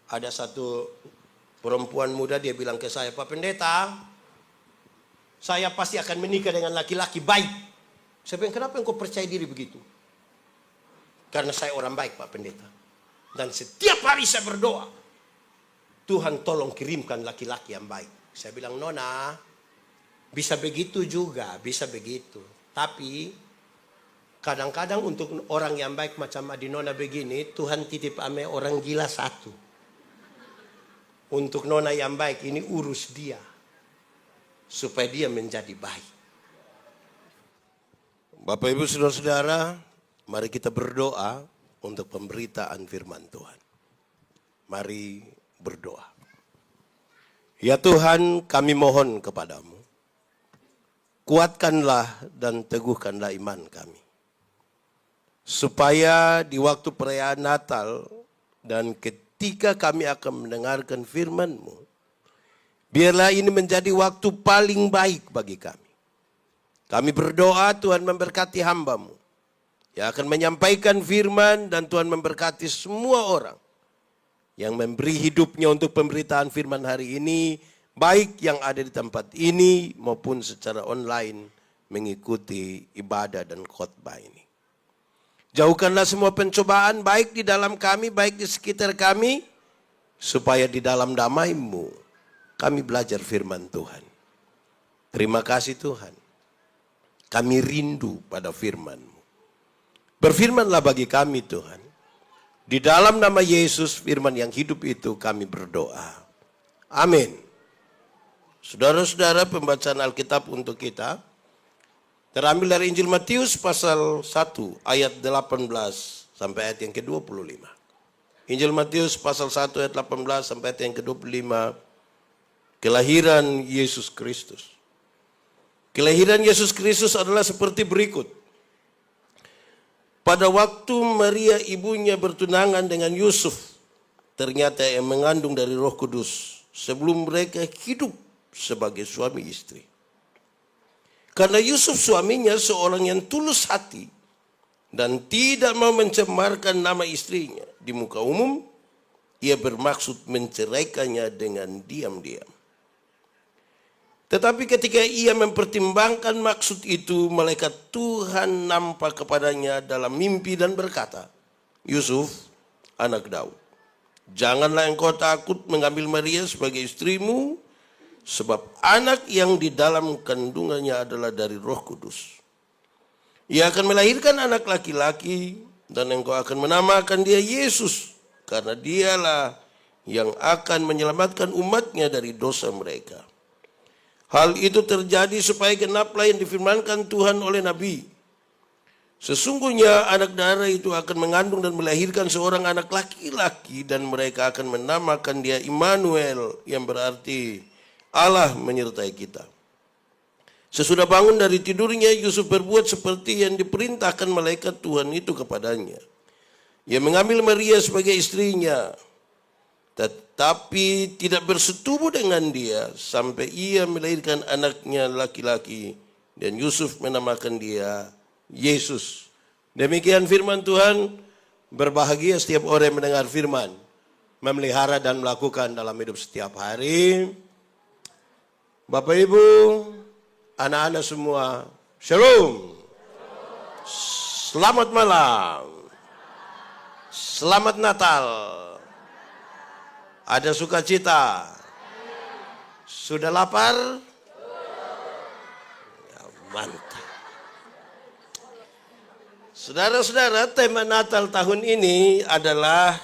Ada satu perempuan muda, dia bilang ke saya, Pak Pendeta, saya pasti akan menikah dengan laki-laki baik. Saya bilang, kenapa engkau percaya diri begitu? Karena saya orang baik, Pak Pendeta. Dan setiap hari saya berdoa, Tuhan tolong kirimkan laki-laki yang baik. Saya bilang, Nona, bisa begitu juga, bisa begitu. Tapi kadang-kadang untuk orang yang baik macam Adinona begini, Tuhan titip ame orang gila satu. Untuk Nona yang baik ini urus dia, supaya dia menjadi baik. Bapak Ibu Saudara-saudara, mari kita berdoa untuk pemberitaan firman Tuhan. Mari berdoa. Ya Tuhan, kami mohon kepadamu, kuatkanlah dan teguhkanlah iman kami. Supaya di waktu perayaan Natal dan ketika kami akan mendengarkan firman-Mu, biarlah ini menjadi waktu paling baik bagi kami. Kami berdoa Tuhan memberkati hamba-Mu yang akan menyampaikan firman, dan Tuhan memberkati semua orang yang memberi hidupnya untuk pemberitaan firman hari ini, baik yang ada di tempat ini maupun secara online mengikuti ibadah dan khotbah ini. Jauhkanlah semua pencobaan baik di dalam kami, baik di sekitar kami, supaya di dalam damai-Mu kami belajar firman Tuhan. Terima kasih Tuhan. Kami rindu pada firman-Mu. Berfirmanlah bagi kami Tuhan. Di dalam nama Yesus, firman yang hidup itu kami berdoa. Amin. Saudara-saudara, pembacaan Alkitab untuk kita terambil dari Injil Matius pasal 1 ayat 18 sampai ayat yang ke-25. Injil Matius pasal 1 ayat 18 sampai ayat yang ke-25. Kelahiran Yesus Kristus. Kelahiran Yesus Kristus adalah seperti berikut. Pada waktu Maria ibunya bertunangan dengan Yusuf, ternyata ia mengandung dari Roh Kudus sebelum mereka hidup sebagai suami istri. Karena Yusuf suaminya seorang yang tulus hati dan tidak mau mencemarkan nama istrinya di muka umum, ia bermaksud menceraikannya dengan diam-diam. Tetapi ketika ia mempertimbangkan maksud itu, malaikat Tuhan nampak kepadanya dalam mimpi dan berkata, Yusuf, anak Daud, janganlah engkau takut mengambil Maria sebagai istrimu, sebab anak yang di dalam kandungannya adalah dari Roh Kudus. Ia akan melahirkan anak laki-laki, dan engkau akan menamakan dia Yesus, karena dialah yang akan menyelamatkan umatnya dari dosa mereka. Hal itu terjadi supaya genaplah yang difirmankan Tuhan oleh Nabi. Sesungguhnya anak darah itu akan mengandung dan melahirkan seorang anak laki-laki, dan mereka akan menamakan dia Immanuel, yang berarti Allah menyertai kita. Sesudah bangun dari tidurnya, Yusuf berbuat seperti yang diperintahkan malaikat Tuhan itu kepadanya. Ia mengambil Maria sebagai istrinya, tetapi tidak bersetubuh dengan dia sampai ia melahirkan anaknya laki-laki, dan Yusuf menamakan dia Yesus. Demikian firman Tuhan. Berbahagia setiap orang yang mendengar firman, memelihara dan melakukan dalam hidup setiap hari. Bapak Ibu, anak-anak semua, Shalom. Selamat malam. Selamat Natal. Ada sukacita? Sudah lapar? Ya, mantap. Saudara-saudara, tema Natal tahun ini adalah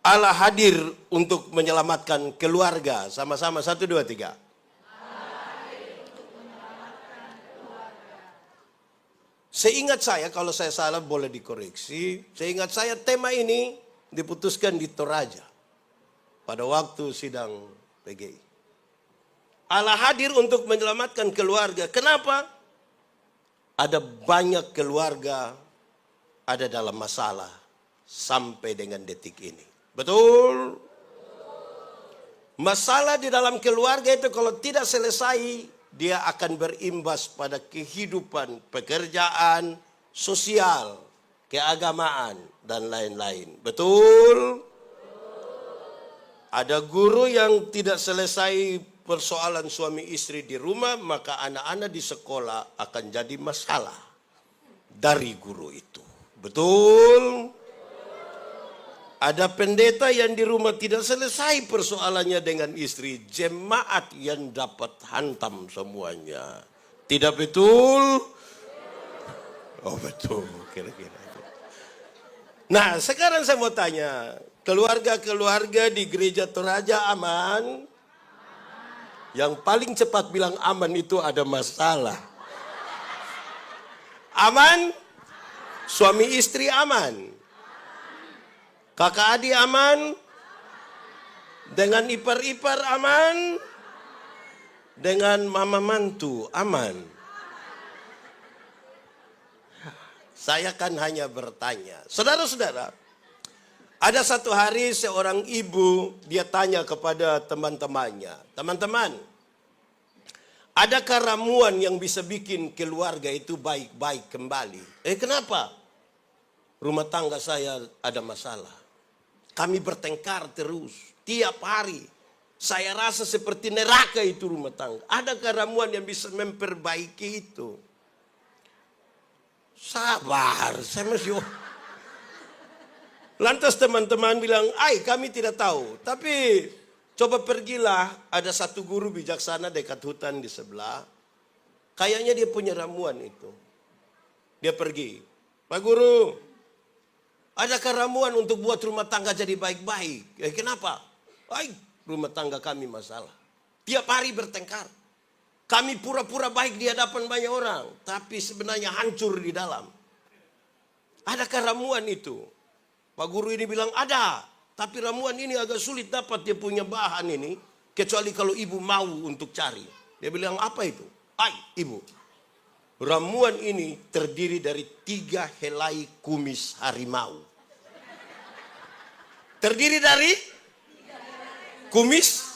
Allah hadir untuk menyelamatkan keluarga. Sama-sama, 1, 2, 3. Seingat saya, kalau saya salah boleh dikoreksi. Seingat saya tema ini diputuskan di Toraja pada waktu sidang PGI. Allah hadir untuk menyelamatkan keluarga. Kenapa? Ada banyak keluarga ada dalam masalah sampai dengan detik ini. Betul? Masalah di dalam keluarga itu kalau tidak selesai, dia akan berimbas pada kehidupan, pekerjaan, sosial, keagamaan, dan lain-lain. Betul? Ada guru yang tidak selesai persoalan suami istri di rumah, maka anak-anak di sekolah akan jadi masalah dari guru itu. Betul? Ada pendeta yang di rumah tidak selesai persoalannya dengan istri, jemaat yang dapat hantam semuanya. Tidak betul? Oh betul, kira-kira. Nah, sekarang saya mau tanya, keluarga-keluarga di gereja Toraja aman? Yang paling cepat bilang aman itu ada masalah. Aman? Suami istri aman? Kakak adik aman? Dengan ipar-ipar aman? Dengan mama mantu aman? Saya kan hanya bertanya. Saudara-saudara, ada satu hari seorang ibu, dia tanya kepada teman-temannya. Teman-teman, adakah ramuan yang bisa bikin keluarga itu baik-baik kembali? Kenapa? Rumah tangga saya ada masalah. Kami bertengkar terus, tiap hari. Saya rasa seperti neraka itu rumah tangga. Adakah ramuan yang bisa memperbaiki itu? Sabar, saya masih... Lantas teman-teman bilang, kami tidak tahu. Tapi coba pergilah, ada satu guru bijaksana dekat hutan di sebelah. Kayaknya dia punya ramuan itu. Dia pergi. Pak Guru, adakah ramuan untuk buat rumah tangga jadi baik-baik? Kenapa? Rumah tangga kami masalah. Tiap hari bertengkar. Kami pura-pura baik di hadapan banyak orang, tapi sebenarnya hancur di dalam. Adakah ramuan itu? Pak Guru ini bilang ada, tapi ramuan ini agak sulit dapat dia punya bahan ini, kecuali kalau ibu mau untuk cari. Dia bilang apa itu? Ibu, ramuan ini terdiri dari 3 helai kumis harimau. Terdiri dari kumis.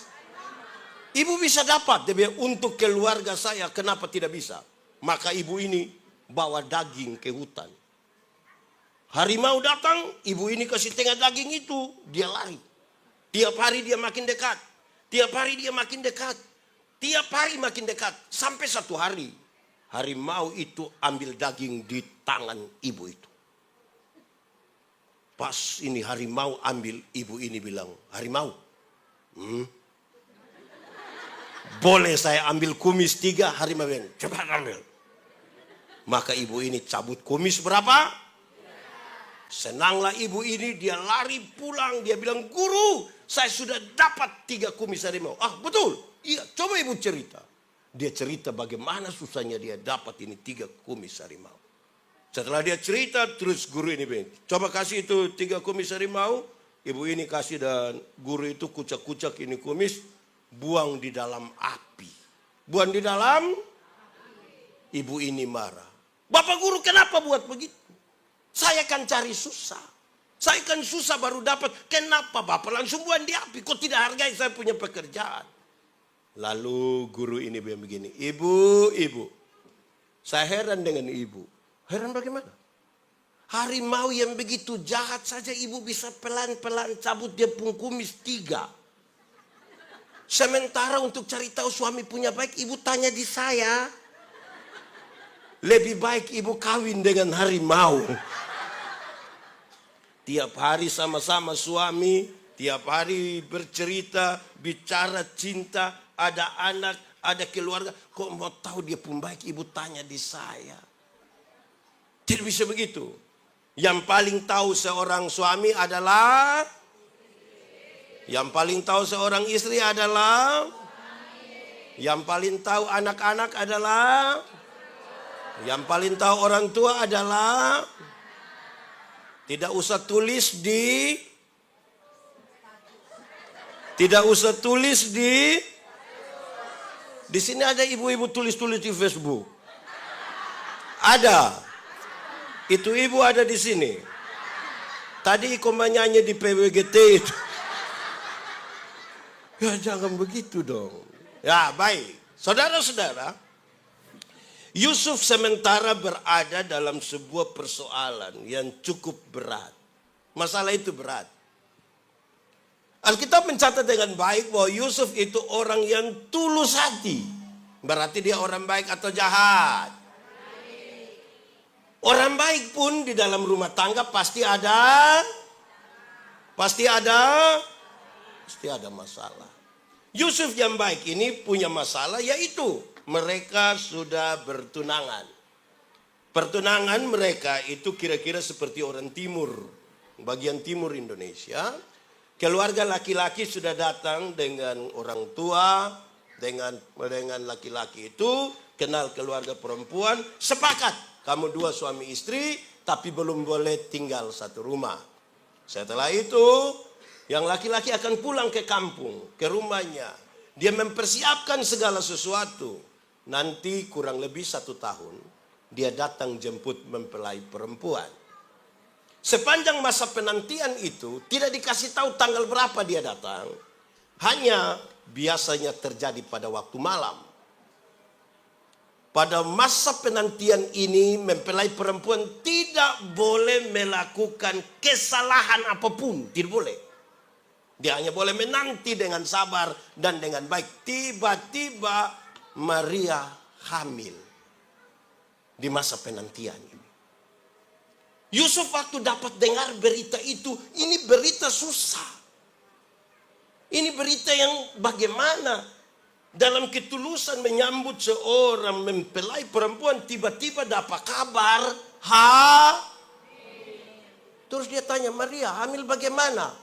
Ibu bisa dapat, dia bilang, untuk keluarga saya kenapa tidak bisa? Maka ibu ini bawa daging ke hutan. Harimau datang, ibu ini kasih tengah daging itu, dia lari. Tiap hari dia makin dekat. Tiap hari dia makin dekat. Tiap hari makin dekat. Sampai satu hari, harimau itu ambil daging di tangan ibu itu. Pas ini harimau ambil, ibu ini bilang, harimau, boleh saya ambil kumis 3? Harimau bilang, cepat ambil. Maka ibu ini cabut kumis berapa? Senanglah ibu ini, dia lari pulang. Dia bilang, guru, saya sudah dapat 3 kumis harimau. Betul? Iya, coba ibu cerita. Dia cerita bagaimana susahnya dia dapat ini 3 kumis harimau. Setelah dia cerita, terus guru ini bilang, coba kasih itu 3 kumis harimau. Ibu ini kasih dan guru itu kucak-kucak ini kumis. Buang di dalam api. Buang di dalam api. Ibu ini marah. Bapak guru kenapa buat begitu? Saya kan cari susah. Saya kan susah baru dapat. Kenapa Bapak langsung buang di api? Kok tidak hargai saya punya pekerjaan? Lalu guru ini bilang begini. Ibu. Saya heran dengan ibu. Heran bagaimana? Harimau yang begitu jahat saja ibu bisa pelan-pelan cabut dia pun kumis 3. Sementara untuk cari tahu suami punya baik, ibu tanya di saya. Lebih baik ibu kawin dengan harimau. Tiap hari sama-sama suami, tiap hari bercerita, bicara cinta, ada anak, ada keluarga. Kok mau tahu dia pun baik, ibu tanya di saya. Tidak bisa begitu. Yang paling tahu seorang suami adalah... Yang paling tahu seorang istri adalah, yang paling tahu anak-anak adalah, yang paling tahu orang tua adalah, tidak usah tulis di, di sini ada ibu-ibu tulis-tulis di Facebook. Ada, itu ibu ada di sini. Tadi Iko nyanyi di PWGT itu. Ya jangan begitu dong. Ya baik. Saudara-saudara, Yusuf sementara berada dalam sebuah persoalan yang cukup berat. Masalah itu berat. Alkitab mencatat dengan baik bahwa Yusuf itu orang yang tulus hati. Berarti dia orang baik atau jahat? Orang baik pun di dalam rumah tangga pasti ada masalah. Yusuf yang baik ini punya masalah, yaitu mereka sudah bertunangan. Pertunangan mereka itu kira-kira seperti orang timur, bagian timur Indonesia. Keluarga laki-laki sudah datang dengan orang tua, dengan laki-laki itu kenal keluarga perempuan, sepakat kamu dua suami istri, tapi belum boleh tinggal satu rumah. Setelah itu, yang laki-laki akan pulang ke kampung, ke rumahnya. Dia mempersiapkan segala sesuatu. Nanti kurang lebih 1 tahun, dia datang jemput mempelai perempuan. Sepanjang masa penantian itu tidak dikasih tahu tanggal berapa dia datang. Hanya biasanya terjadi pada waktu malam. Pada masa penantian ini mempelai perempuan tidak boleh melakukan kesalahan apapun. Tidak boleh. Dia hanya boleh menanti dengan sabar dan dengan baik. Tiba-tiba Maria hamil di masa penantian ini. Yusuf waktu dapat dengar berita itu, ini berita susah. Ini berita yang bagaimana dalam ketulusan menyambut seorang mempelai perempuan, tiba-tiba dapat kabar, terus dia tanya, Maria hamil bagaimana?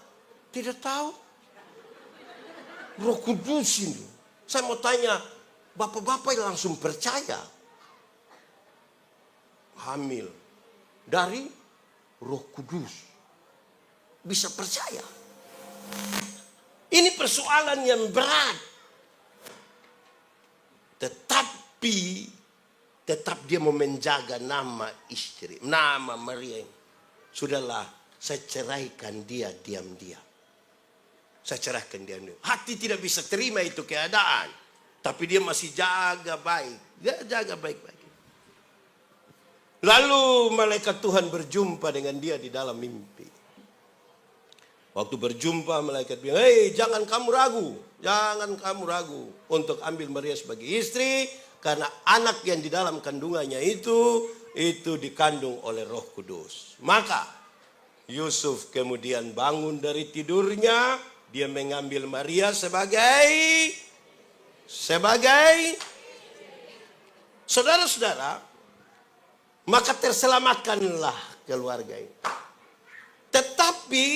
Tidak tahu. Roh Kudus ini. Saya mau tanya, bapak-bapak yang langsung percaya. Hamil dari Roh Kudus. Bisa percaya. Ini persoalan yang berat. Tetapi tetap dia mau menjaga nama istri, nama Maria. Sudahlah, saya ceraikan dia diam-diam. Saya cerahkan dia. Hati tidak bisa terima itu keadaan. Tapi dia masih jaga baik. Dia jaga baik-baik. Lalu malaikat Tuhan berjumpa dengan dia di dalam mimpi. Waktu berjumpa malaikat bilang, hei jangan kamu ragu. Jangan kamu ragu untuk ambil Maria sebagai istri. Karena anak yang di dalam kandungannya itu dikandung oleh Roh Kudus. Maka Yusuf kemudian bangun dari tidurnya. Dia mengambil Maria sebagai saudara-saudara. Maka terselamatkanlah keluarga ini. Tetapi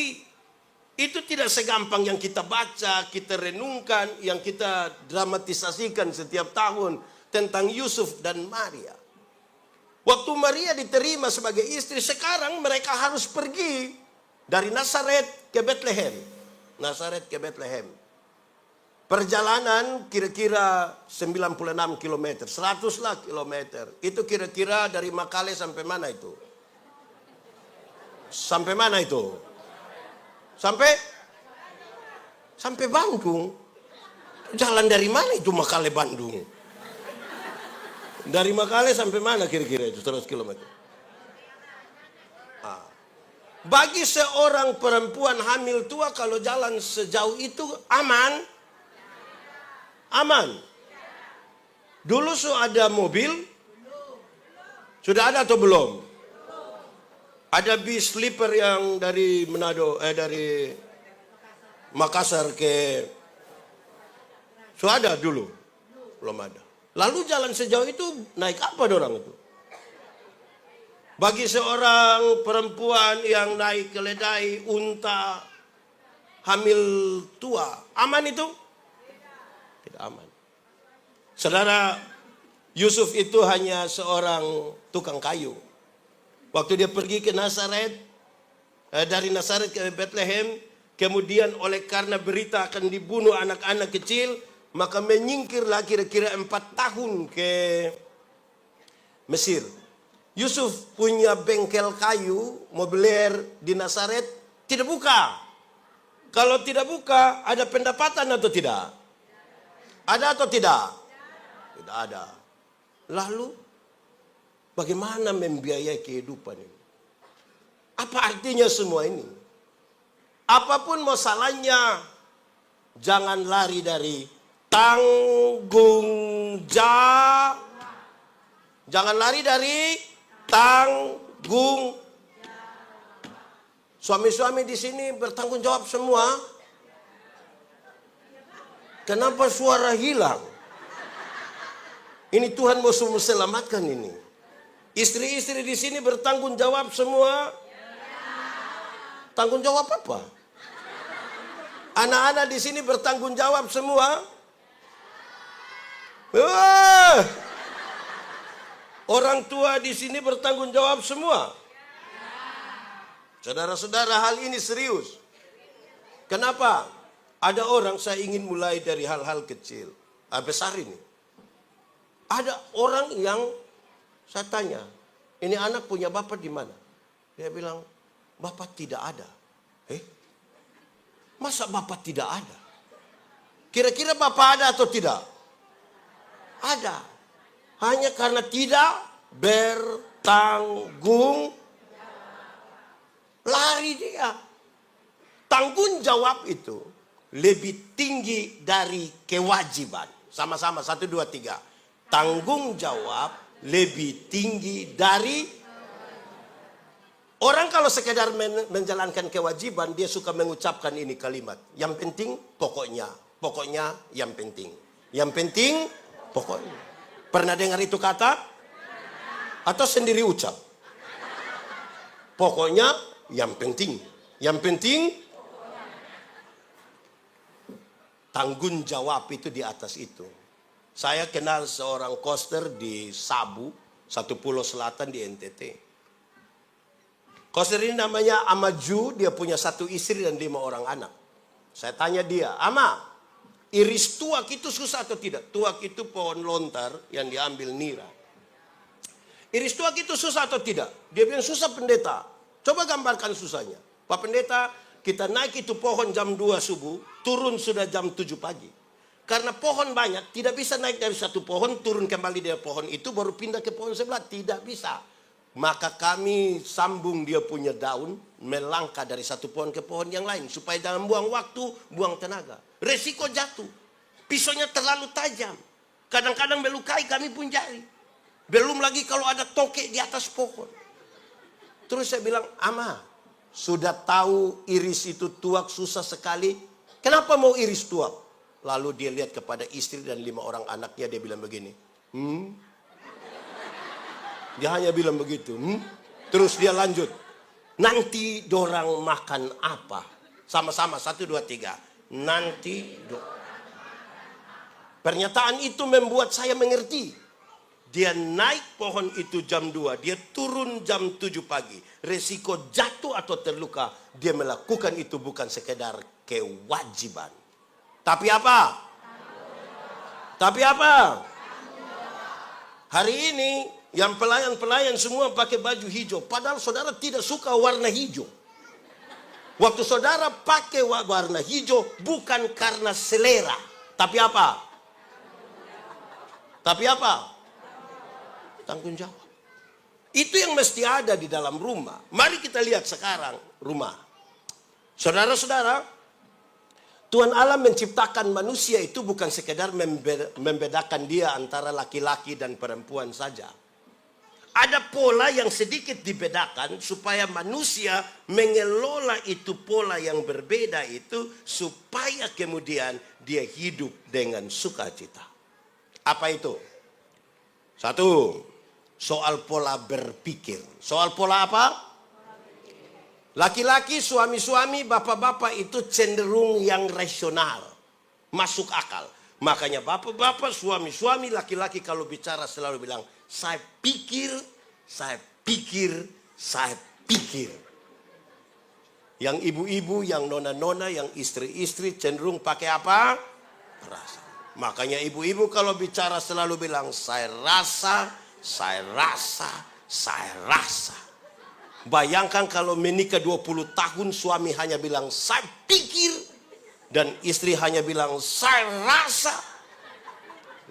itu tidak segampang yang kita baca, kita renungkan, yang kita dramatisasikan setiap tahun tentang Yusuf dan Maria. Waktu Maria diterima sebagai istri, sekarang mereka harus pergi dari Nazaret ke Bethlehem. Nazaret ke Bethlehem. Perjalanan kira-kira 96 km, 100 lah kilometer. Itu kira-kira dari Makale sampai mana itu? Sampai mana itu? Sampai Bandung. Jalan dari mana itu Makale Bandung? Dari Makale sampai mana kira-kira itu 100 km? Bagi seorang perempuan hamil tua kalau jalan sejauh itu aman. Aman. Dulu ada mobil? Sudah ada atau belum? Ada bis sleeper yang dari Manado, dari Makassar ke... Sudah ada dulu? Belum ada. Lalu jalan sejauh itu naik apa dorang itu? Bagi seorang perempuan yang naik keledai, unta, hamil tua, aman itu? Tidak aman. Saudara, Yusuf itu hanya seorang tukang kayu. Waktu dia pergi ke Nazaret, dari Nazaret ke Bethlehem, kemudian oleh karena berita akan dibunuh anak-anak kecil, maka menyingkirlah kira-kira 4 tahun ke Mesir. Yusuf punya bengkel kayu, mobilier di Nazaret, tidak buka. Kalau tidak buka, ada pendapatan atau tidak? Ada atau tidak? Tidak ada. Lalu, bagaimana membiayai kehidupan ini? Apa artinya semua ini? Apapun masalahnya, Jangan lari dari tanggung jawab. Jangan lari dari tanggung. Suami-suami di sini bertanggung jawab semua. Kenapa suara hilang? Ini Tuhan mau selamatkan ini. Istri-istri di sini bertanggung jawab semua. Tanggung jawab apa? Anak-anak di sini bertanggung jawab semua. Orang tua di sini bertanggung jawab semua. Saudara-saudara, hal ini serius. Kenapa? Ada orang, saya ingin mulai dari hal-hal kecil. Besar ini. Ada orang yang saya tanya, ini anak punya bapak di mana? Dia bilang, bapak tidak ada. Masa bapak tidak ada? Kira-kira bapak ada atau tidak? Ada. Hanya karena tidak bertanggung. Lari dia. Tanggung jawab itu lebih tinggi dari kewajiban. Sama-sama, 1, 2, 3. Tanggung jawab lebih tinggi dari. Orang kalau sekedar menjalankan kewajiban, dia suka mengucapkan ini kalimat. Yang penting pokoknya. Pokoknya yang penting. Yang penting pokoknya. Pernah dengar itu kata? Atau sendiri ucap? Pokoknya yang penting. Yang penting. Tanggung jawab itu di atas itu. Saya kenal seorang koster di Sabu, satu pulau selatan di NTT. Koster ini namanya Amaju, dia punya 1 istri dan 5 orang anak. Saya tanya dia, Ama, iris tuak itu susah atau tidak? Tuak itu pohon lontar yang diambil nira. Iris tuak itu susah atau tidak? Dia bilang susah pendeta. Coba gambarkan susahnya. Pak pendeta, kita naik itu pohon jam 2 subuh, turun sudah jam 7 pagi. Karena pohon banyak, tidak bisa naik dari satu pohon, turun kembali dari pohon itu, baru pindah ke pohon sebelah. Tidak bisa. Maka kami sambung dia punya daun, melangkah dari satu pohon ke pohon yang lain. Supaya jangan buang waktu, buang tenaga. Resiko jatuh. Pisaunya terlalu tajam. Kadang-kadang melukai kami pun jari. Belum lagi kalau ada tokek di atas pohon. Terus saya bilang, Ama, sudah tahu iris itu tuak susah sekali. Kenapa mau iris tuak? Lalu dia lihat kepada istri dan 5 orang anaknya, dia bilang begini. Dia hanya bilang begitu. Terus dia lanjut. Nanti dorang makan apa? Sama-sama, 1, 2, 3. Nanti pernyataan itu membuat saya mengerti. Dia naik pohon itu jam 2. Dia turun jam 7 pagi. Resiko jatuh atau terluka. Dia melakukan itu bukan sekedar kewajiban. Tapi apa? Tapi apa? Hari ini yang pelayan-pelayan semua pakai baju hijau. Padahal saudara tidak suka warna hijau. Waktu saudara pakai warna hijau bukan karena selera. Tapi apa? Tapi apa? Tanggung jawab. Itu yang mesti ada di dalam rumah. Mari kita lihat sekarang rumah. Saudara-saudara, Tuhan Allah menciptakan manusia itu bukan sekedar membedakan dia antara laki-laki dan perempuan saja. Ada pola yang sedikit dibedakan supaya manusia mengelola itu pola yang berbeda itu supaya kemudian dia hidup dengan sukacita. Apa itu? 1, soal pola berpikir. Soal pola apa? Laki-laki, suami-suami, bapak-bapak itu cenderung yang rasional. Masuk akal. Makanya bapak-bapak, suami-suami, laki-laki kalau bicara selalu bilang, saya pikir, saya pikir, saya pikir. Yang ibu-ibu, yang nona-nona, yang istri-istri cenderung pakai apa? Rasa. Makanya ibu-ibu kalau bicara selalu bilang, saya rasa, saya rasa, saya rasa. Bayangkan kalau menikah 20 tahun suami hanya bilang saya pikir dan istri hanya bilang saya rasa.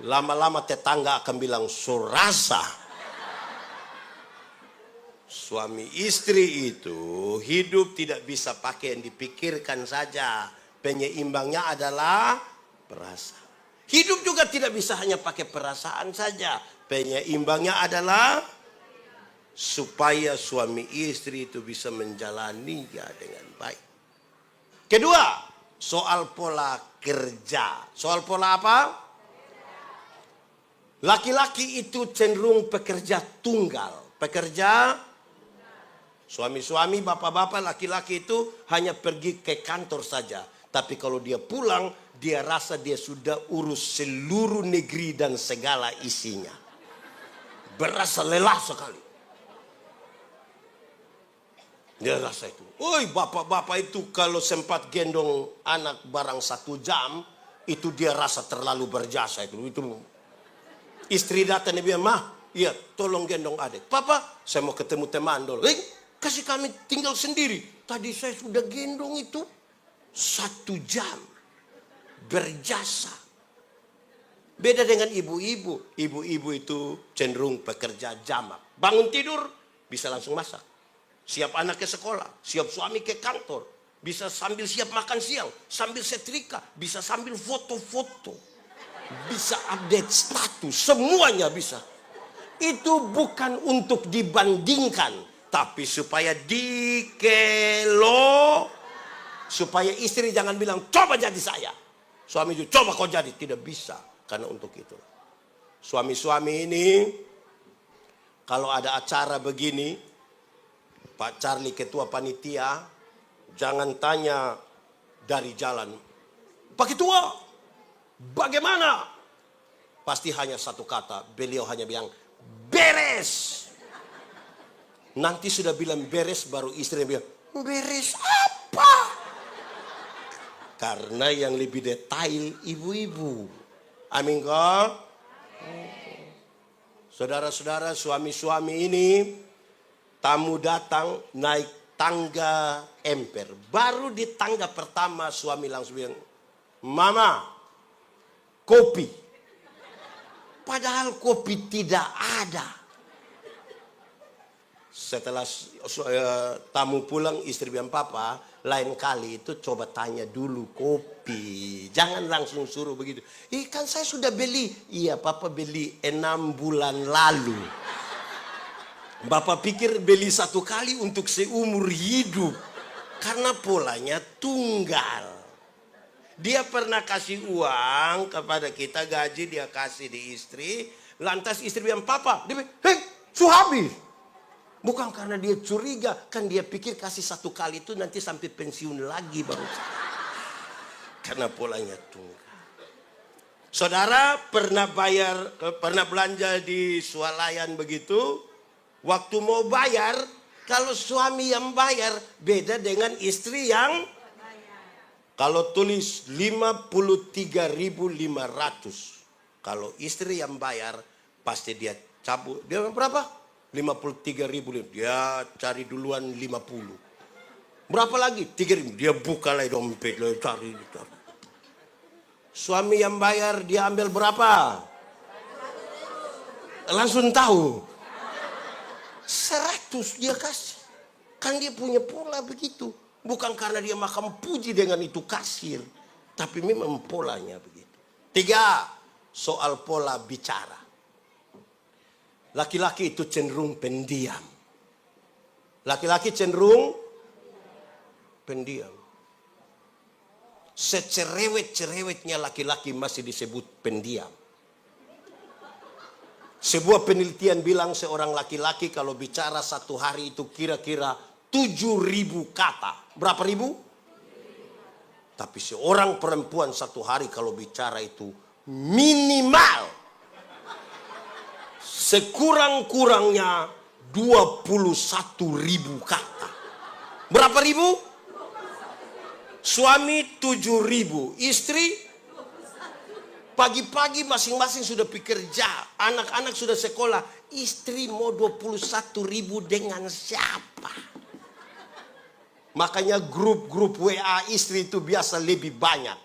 Lama-lama tetangga akan bilang surasa. Suami istri itu hidup tidak bisa pakai yang dipikirkan saja. Penyeimbangnya adalah perasaan. Hidup juga tidak bisa hanya pakai perasaan saja. Penyeimbangnya adalah supaya suami istri itu bisa menjalaninya dengan baik. Kedua, soal pola kerja. Soal pola apa? Laki-laki itu cenderung pekerja tunggal. Pekerja suami-suami, bapak-bapak, laki-laki itu hanya pergi ke kantor saja. Tapi kalau dia pulang, dia rasa dia sudah urus seluruh negeri dan segala isinya. Berasa lelah sekali. Dia rasa itu. Oi, bapak-bapak itu kalau sempat gendong anak barang 1 jam, itu dia rasa terlalu berjasa itu. Istri datang dia bilang, "Mah, iya, tolong gendong adik." "Papa, saya mau ketemu teman dulu." Kasih kami tinggal sendiri. Tadi saya sudah gendong itu 1 jam. Berjasa. Beda dengan ibu-ibu. Ibu-ibu itu cenderung pekerja jamak. Bangun tidur, bisa langsung masak. Siap anak ke sekolah, siap suami ke kantor. Bisa sambil siap makan siang, sambil setrika, bisa sambil foto-foto. Bisa update status, semuanya bisa. Itu bukan untuk dibandingkan, tapi supaya dikelo. Supaya istri jangan bilang, "Coba jadi saya." Suami juga, "Coba kau jadi." Tidak bisa, karena untuk itu. Suami-suami ini, kalau ada acara begini, Pak Charlie ketua panitia, jangan tanya dari jalan, "Pak Ketua, bagaimana?" Pasti hanya satu kata, beliau hanya bilang, "Beres." Nanti sudah bilang beres, baru istri bilang, "Beres apa?" Karena yang lebih detail ibu-ibu. Amin kok? Saudara-saudara, suami-suami ini, tamu datang naik tangga emper. Baru di tangga pertama suami langsung bilang, "Mama, kopi." Padahal kopi tidak ada. Setelah tamu pulang, istri bilang, "Papa, lain kali itu coba tanya dulu kopi. Jangan langsung suruh begitu." Kan saya sudah beli." "Iya, Papa beli 6 bulan lalu." Bapak pikir beli 1 kali untuk seumur hidup. Karena polanya tunggal. Dia pernah kasih uang kepada kita, gaji dia kasih di istri. Lantas istri bilang, "Papa," dia bilang, "Hei, sudah habis." Bukan karena dia curiga, kan dia pikir kasih 1 kali itu nanti sampai pensiun lagi baru. Karena polanya tunggal. Saudara pernah belanja di swalayan begitu? Waktu mau bayar, kalau suami yang bayar beda dengan istri yang kalau tulis 53.500. Kalau istri yang bayar pasti dia cabut. Dia berapa? 53.000. Dia cari duluan 50. Berapa lagi? 3.000. Dia buka lagi dompet, cari. Suami yang bayar dia ambil berapa? Langsung tahu. 100 dia kasih. Kan dia punya pola begitu. Bukan karena dia makan puji dengan itu kasir. Tapi memang polanya begitu. 3. Soal pola bicara. Laki-laki itu cenderung pendiam. Laki-laki cenderung pendiam. Secerewet-cerewetnya laki-laki masih disebut pendiam. Sebuah penelitian bilang seorang laki-laki kalau bicara 1 hari itu kira-kira 7.000 kata. Berapa ribu? Tapi seorang perempuan 1 hari kalau bicara itu minimal sekurang-kurangnya 21.000 kata. Berapa ribu? Suami 7.000, istri pagi-pagi masing-masing sudah bekerja, anak-anak sudah sekolah, istri mau 21.000 dengan siapa? Makanya grup-grup WA istri itu biasa lebih banyak.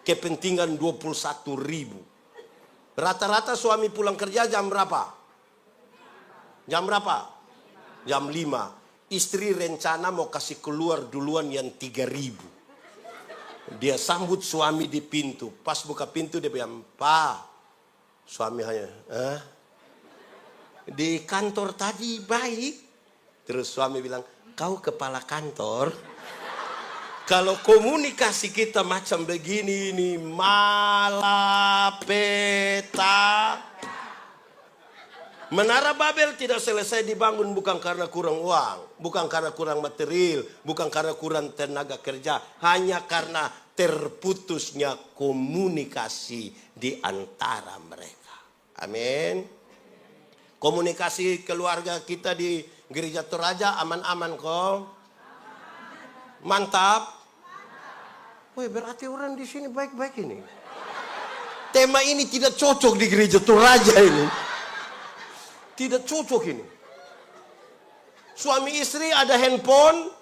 Kepentingan 21.000. Rata-rata suami pulang kerja jam berapa? Jam berapa? Jam 5. Istri rencana mau kasih keluar duluan yang 3.000. Dia sambut suami di pintu. Pas buka pintu dia bilang, "Pak." Suami hanya, "Di kantor tadi baik." Terus suami bilang, "Kau kepala kantor. Kalau komunikasi kita macam begini ini malapeta." Menara Babel tidak selesai dibangun bukan karena kurang uang, bukan karena kurang material, bukan karena kurang tenaga kerja, hanya karena terputusnya komunikasi di antara mereka. Amin. Komunikasi keluarga kita di Gereja Toraja aman-aman kok. Mantap. Woi, berarti orang di sini baik-baik ini. Tema ini tidak cocok di Gereja Toraja ini. Tidak cocok ini. Suami istri ada handphone.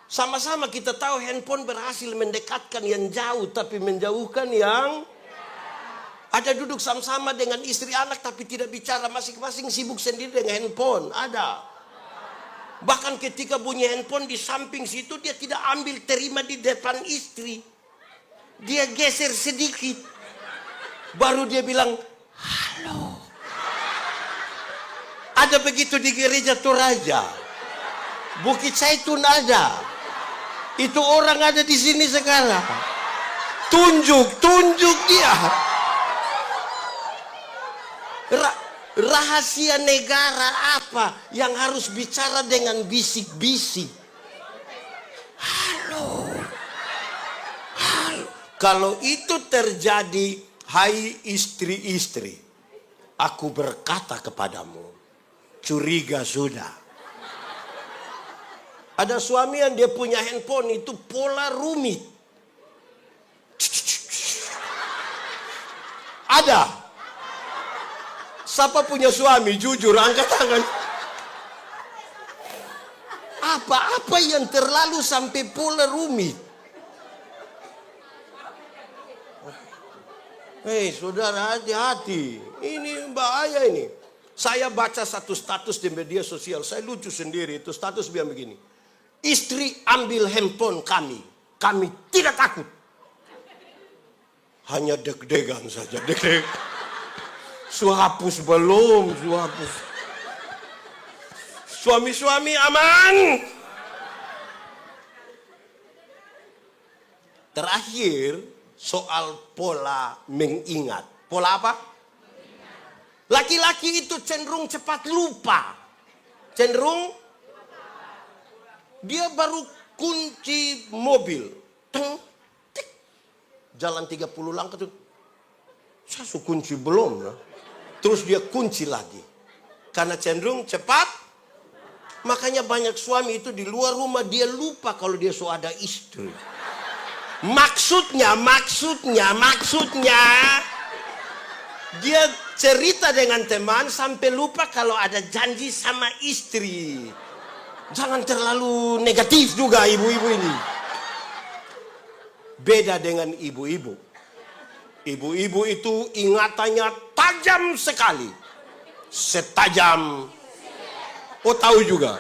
Sama-sama kita tahu handphone berhasil mendekatkan yang jauh tapi menjauhkan yang. Ada duduk sama-sama dengan istri anak tapi tidak bicara, masing-masing sibuk sendiri dengan handphone. Ada. Bahkan ketika bunyi handphone di samping situ dia tidak ambil terima di depan istri. Dia geser sedikit. Baru dia bilang, "Halo." Ada begitu di Gereja Toraja. Bukit Zaitun ada. Itu orang ada di sini sekarang. Tunjuk dia. Rahasia negara apa yang harus bicara dengan bisik-bisik? Halo. Halo. Kalau itu terjadi, hai istri-istri, aku berkata kepadamu, curiga sudah. Ada suami yang dia punya handphone itu pola rumit. Ada. Siapa punya suami? Jujur, angkat tangan. Apa-apa yang terlalu sampai pola rumit. Hei saudara, hati-hati. Ini bahaya ini. Saya baca satu status di media sosial, saya lucu sendiri. Itu status bilang begini, "Istri ambil handphone kami tidak takut. Hanya deg-degan saja, deg-deg. Suhapus belum, suhapus." Suami-suami aman. Terakhir, soal pola mengingat. Pola apa? Laki-laki itu cenderung cepat lupa. Cenderung dia baru kunci mobil. Teng, tik. Jalan 30 langkah tuh. Saya kunci belum. Terus dia kunci lagi. Karena cenderung cepat. Makanya banyak suami itu di luar rumah dia lupa kalau dia sudah ada istri. Maksudnya. Dia cerita dengan teman sampai lupa kalau ada janji sama istri. Jangan terlalu negatif juga ibu-ibu ini. Beda dengan ibu-ibu. Ibu-ibu itu ingatannya tajam sekali. Setajam. Oh tahu juga.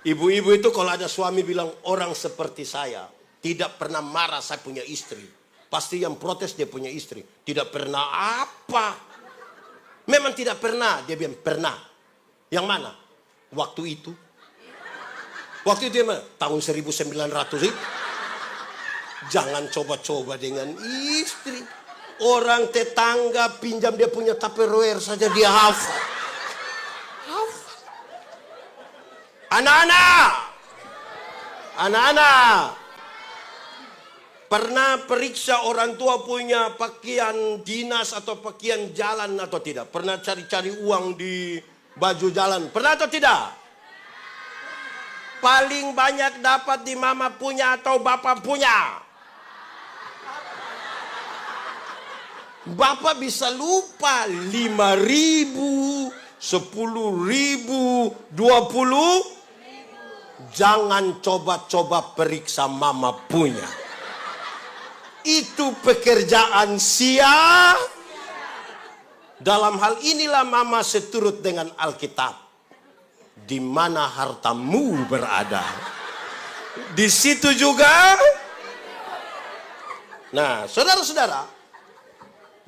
Ibu-ibu itu kalau ada suami bilang, "Orang seperti saya tidak pernah marah saya punya istri." Pasti yang protes dia punya istri. Tidak pernah apa? Memang tidak pernah. Dia bilang pernah. Yang mana? Waktu itu. Waktu itu mana? Tahun 1900 itu. Jangan coba-coba dengan istri. Orang tetangga pinjam dia punya Tupperware saja dia hafal. Anak-anak. Pernah periksa orang tua punya pakaian dinas atau pakaian jalan atau tidak? Pernah cari-cari uang di baju jalan? Pernah atau tidak? Paling banyak dapat di mama punya atau bapak punya? Bapak bisa lupa 5.000, 10.000, 20. Jangan coba-coba periksa mama punya. Itu pekerjaan sia. Dalam hal inilah mama seturut dengan Alkitab. Di mana hartamu berada, Di situ juga. Nah, saudara-saudara,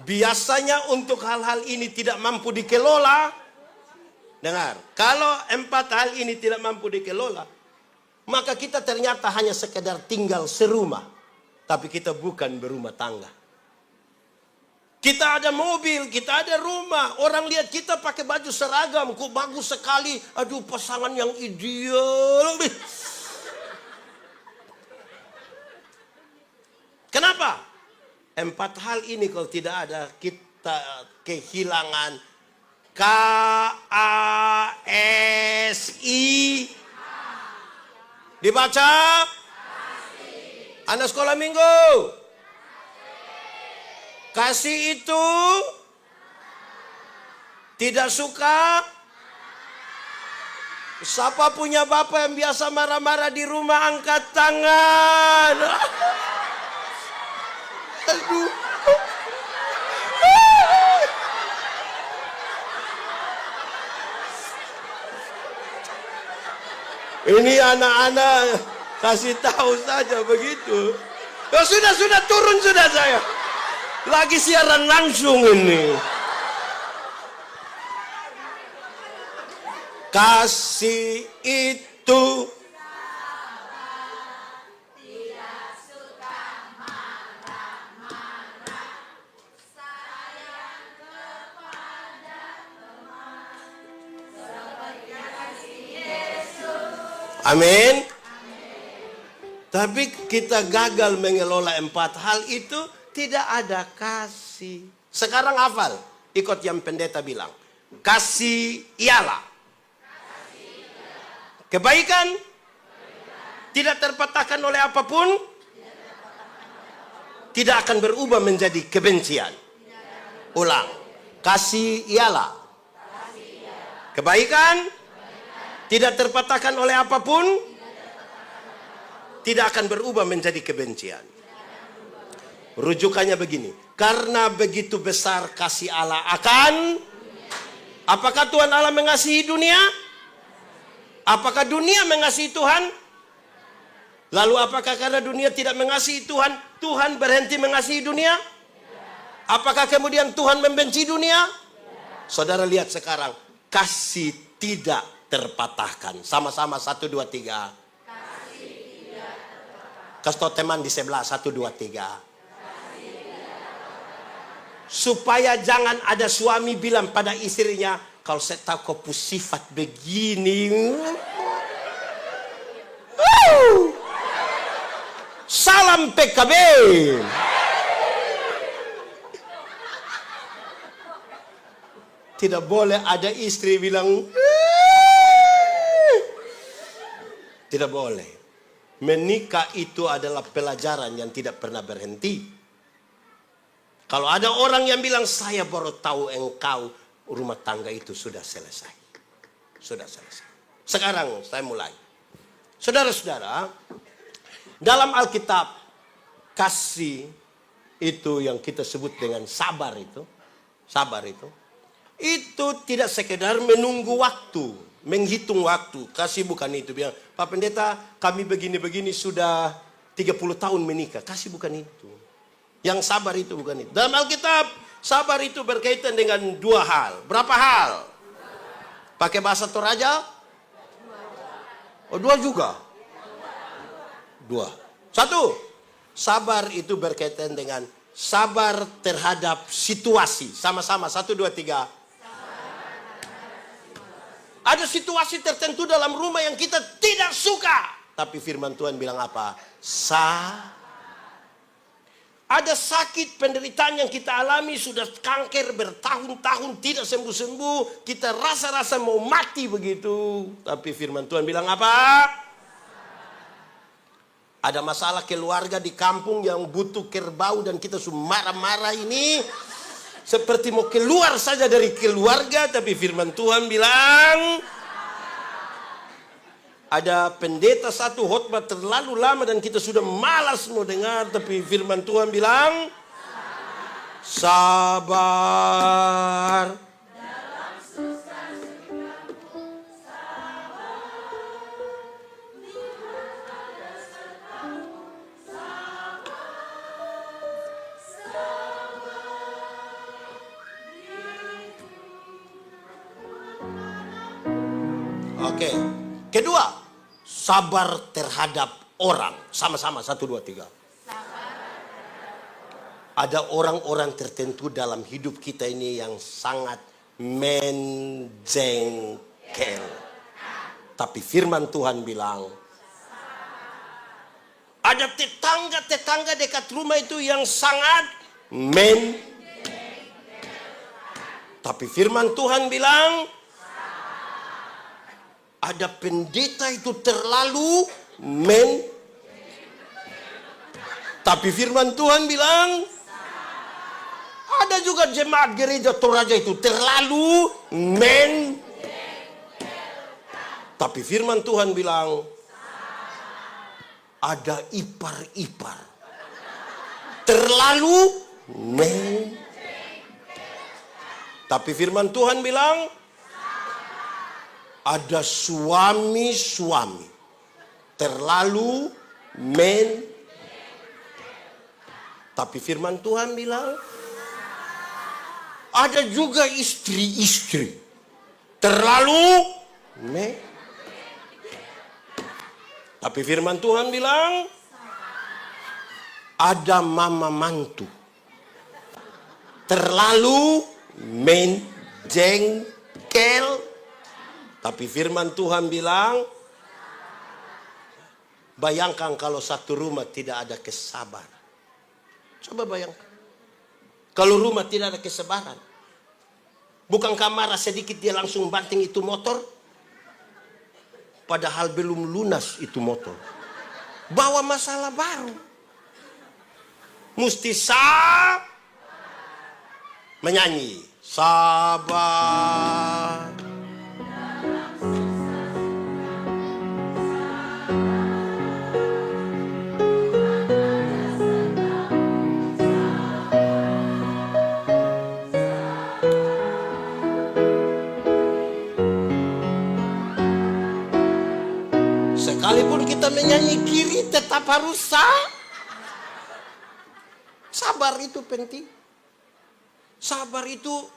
biasanya untuk hal-hal ini tidak mampu dikelola. Dengar, kalau 4 hal ini tidak mampu dikelola, maka kita ternyata hanya sekedar tinggal serumah, tapi kita bukan berumah tangga. Kita ada mobil, kita ada rumah. Orang lihat kita pakai baju seragam, kok bagus sekali. Aduh, pasangan yang ideal. Kenapa? 4 hal ini kalau tidak ada, kita kehilangan KASI. Dibaca? Anak sekolah minggu. Kasih itu tidak suka. Siapa punya bapak yang biasa marah-marah di rumah, angkat tangan. Aduh. Ini anak-anak kasih tahu saja begitu. Oh, sudah turun sudah saya. Lagi siaran langsung ini. Kasih itu tidak suka marah-marah. Sayang kepada teman seperti kasih Yesus. Amin. Tapi kita gagal mengelola 4 hal itu. Tidak ada kasih. Sekarang hafal. Ikut yang pendeta bilang. Kasih ialah kebaikan. Tidak terpatahkan oleh apapun. Tidak akan berubah menjadi kebencian. Ulang. Kasih ialah kebaikan. Tidak terpatahkan oleh apapun. Tidak akan berubah menjadi kebencian. Rujukannya begini. Karena begitu besar kasih Allah akan. Apakah Tuhan Allah mengasihi dunia? Apakah dunia mengasihi Tuhan? Lalu apakah karena dunia tidak mengasihi Tuhan, Tuhan berhenti mengasihi dunia? Apakah kemudian Tuhan membenci dunia? Saudara lihat sekarang. Kasih tidak terpatahkan. Sama-sama 1, 2, 3. Kasih tahu teman di sebelah 1, 2, 3. Supaya jangan ada suami bilang pada istrinya, kalau saya tahu kau sifat begini. Salam PKB. Tidak boleh ada istri bilang. Tidak boleh. Menikah itu adalah pelajaran yang tidak pernah berhenti. Kalau ada orang yang bilang, saya baru tahu engkau, rumah tangga itu sudah selesai. Sudah selesai. Sekarang saya mulai. Saudara-saudara, dalam Alkitab, kasih itu yang kita sebut dengan sabar itu. Sabar itu tidak sekedar menunggu waktu, menghitung waktu. Kasih bukan itu. Bilang, Pak Pendeta, kami begini-begini sudah 30 tahun menikah. Kasih bukan itu. Yang sabar itu bukan itu. Dalam Alkitab, sabar itu berkaitan dengan 2 hal. Berapa hal? Pakai bahasa Toraja? Oh, 2 juga. 2. 1. Sabar itu berkaitan dengan sabar terhadap situasi. Sama-sama. 1, 2, 3. Ada situasi tertentu dalam rumah yang kita tidak suka. Tapi firman Tuhan bilang apa? Ada sakit penderitaan yang kita alami, sudah kanker bertahun-tahun tidak sembuh-sembuh. Kita rasa-rasa mau mati begitu. Tapi firman Tuhan bilang apa? Ada masalah keluarga di kampung yang butuh kerbau dan kita semua marah-marah ini. Seperti mau keluar saja dari keluarga. Tapi firman Tuhan bilang, ada pendeta satu khotbah terlalu lama dan kita sudah malas mau dengar. Tapi firman Tuhan bilang, sabar. Oke. Kedua, sabar terhadap orang. Sama-sama, 1, 2, 3. Ada orang-orang tertentu dalam hidup kita ini yang sangat menjengkel. Tapi firman Tuhan bilang, ada tetangga-tetangga dekat rumah itu yang sangat tapi firman Tuhan bilang, ada pendeta itu terlalu tapi firman Tuhan bilang, ada juga jemaat gereja Toraja itu terlalu tapi firman Tuhan bilang, ada ipar-ipar terlalu tapi firman Tuhan bilang, ada suami-suami terlalu tapi firman Tuhan bilang, ada juga istri-istri terlalu tapi firman Tuhan bilang, ada mama mantu terlalu menjengkel. Tapi firman Tuhan bilang, bayangkan kalau satu rumah tidak ada kesabaran. Coba bayangkan. Kalau rumah tidak ada kesabaran. Bukankah marah sedikit dia langsung banting itu motor? Padahal belum lunas itu motor. Bawa masalah baru. Mesti menyanyi. Sabar. Sekalipun kita menyanyi kiri, tetap harus sabar itu penting. Sabar itu,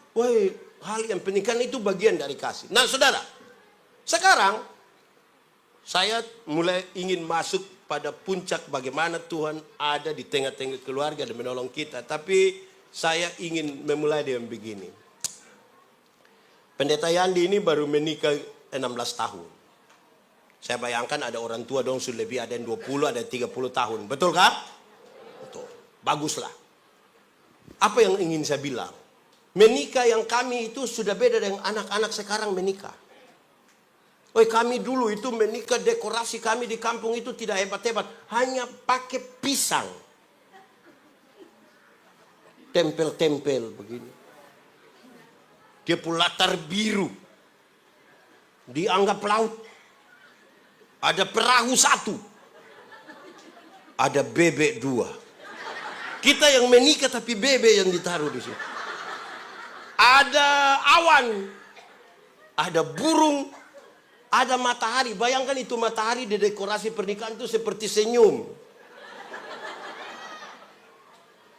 hal yang penting, kan itu bagian dari kasih. Nah saudara, sekarang saya mulai ingin masuk pada puncak bagaimana Tuhan ada di tengah-tengah keluarga dan menolong kita. Tapi saya ingin memulai dengan begini. Pendeta Yandi ini baru menikah 16 tahun. Saya bayangkan ada orang tua dong sudah lebih, ada yang 20, ada yang 30 tahun. Betul kah? Betul. Baguslah. Apa yang ingin saya bilang? Menikah yang kami itu sudah beda dengan anak-anak sekarang menikah. Kami dulu itu menikah, dekorasi kami di kampung itu tidak hebat-hebat. Hanya pakai pisang. Tempel-tempel begini. Dia pun latar biru. Dianggap laut. Ada perahu 1. Ada bebek 2. Kita yang menikah tapi bebek yang ditaruh di situ. Ada awan. Ada burung. Ada matahari. Bayangkan itu matahari di dekorasi pernikahan itu seperti senyum.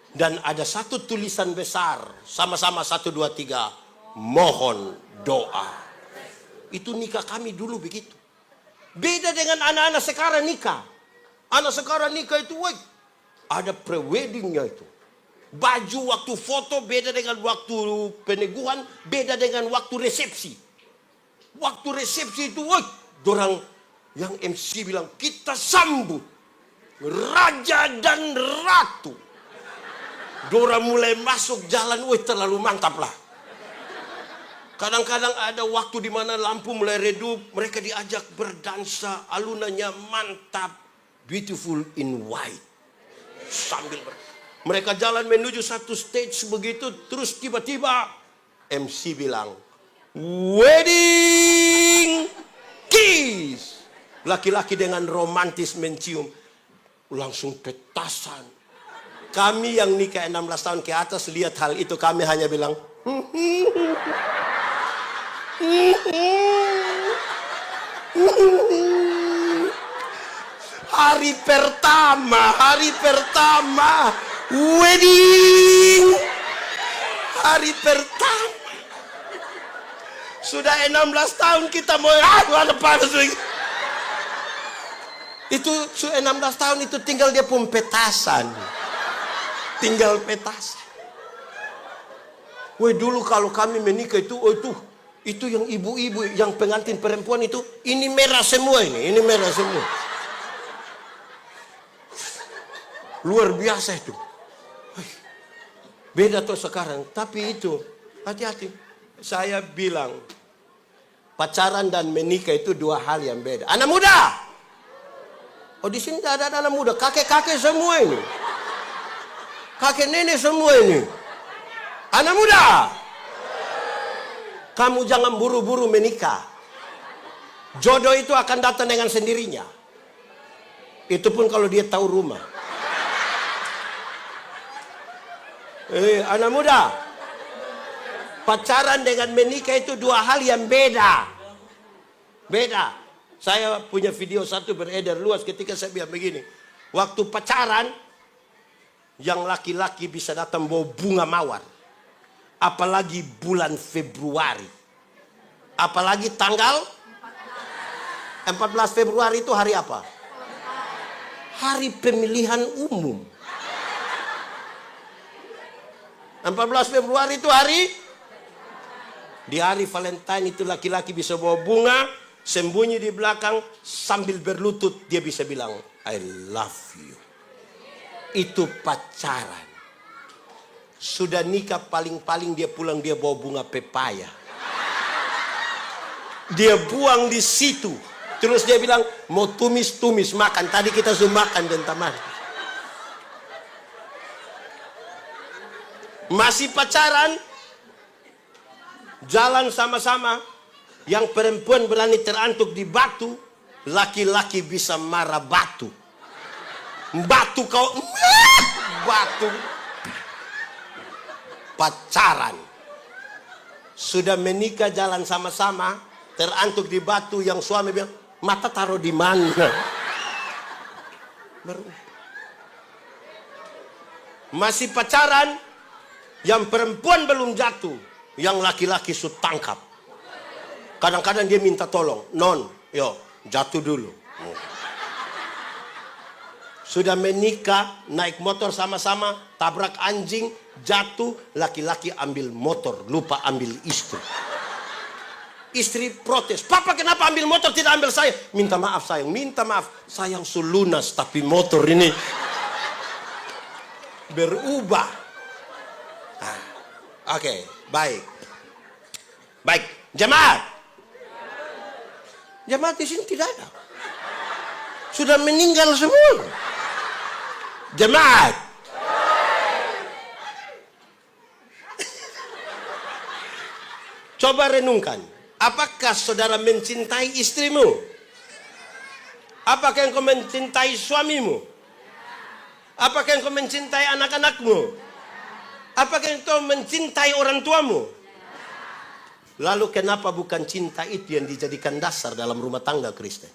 Dan ada satu tulisan besar. Sama-sama 1, 2, 3. Mohon doa. Itu nikah kami dulu begitu. Beda dengan anak-anak sekarang nikah. Anak sekarang nikah itu, ada pre-weddingnya itu. Baju waktu foto beda dengan waktu peneguhan, beda dengan waktu resepsi. Waktu resepsi itu, dorang yang MC bilang, kita sambut raja dan ratu. Dorang mulai masuk jalan, terlalu mantap lah. Kadang-kadang ada waktu di mana lampu mulai redup, mereka diajak berdansa, alunannya mantap, beautiful in white. Sambil mereka jalan menuju satu stage begitu, terus tiba-tiba MC bilang, wedding kiss. Laki-laki dengan romantis mencium, langsung petasan. Kami yang nikah 16 tahun ke atas lihat hal itu, kami hanya bilang, hari pertama wedding, hari pertama Sudah 16 tahun kita mau ada panas lagi. Itu 16 tahun itu tinggal dia pun petasan. Tinggal petasan. Woi, dulu kalau kami menikah itu, itu yang ibu-ibu, yang pengantin perempuan itu, ini merah semua ini merah semua. Luar biasa itu. Beda tuh sekarang, tapi itu hati-hati. Saya bilang, pacaran dan menikah itu dua hal yang beda. Anak muda, oh di sini tidak ada anak muda, kakek-kakek semua ini, kakek nenek semua ini. Anak muda, kamu jangan buru-buru menikah. Jodoh itu akan datang dengan sendirinya. Itu pun kalau dia tahu rumah. Anak muda, pacaran dengan menikah itu dua hal yang beda. Beda. Saya punya video satu beredar luas ketika saya bilang begini. Waktu pacaran, yang laki-laki bisa datang bawa bunga mawar. Apalagi bulan Februari. Apalagi tanggal 14 Februari itu hari apa? Hari pemilihan umum. 14 Februari itu hari, di hari Valentine itu laki-laki bisa bawa bunga, sembunyi di belakang sambil berlutut dia bisa bilang I love you. Itu pacaran. Sudah nikah paling-paling dia pulang dia bawa bunga pepaya. Dia buang di situ. Terus dia bilang mau tumis-tumis makan. Tadi kita sudah makan dan teman. Masih pacaran, jalan sama-sama. Yang perempuan berani terantuk di batu, laki-laki bisa marah batu. Batu kau, batu. Pacaran. Sudah menikah jalan sama-sama, terantuk di batu, yang suami bilang, mata taruh di mana? Masih pacaran, yang perempuan belum jatuh, yang laki-laki sudah tangkap. Kadang-kadang dia minta tolong, non, yo jatuh dulu. Sudah menikah, naik motor sama-sama, tabrak anjing, jatuh, laki-laki ambil motor, lupa ambil istri. Istri protes, papa kenapa ambil motor tidak ambil saya? Minta maaf sayang, minta maaf. Sayang sulunas tapi motor ini berubah. Oke, baik. Baik, jemaat. Jemaat di sini tidak ada. Sudah meninggal semua. Jemaat. Coba renungkan. Apakah saudara mencintai istrimu? Apakah engkau mencintai suamimu? Apakah engkau mencintai anak-anakmu? Apakah engkau mencintai orang tuamu? Lalu kenapa bukan cinta itu yang dijadikan dasar dalam rumah tangga Kristen?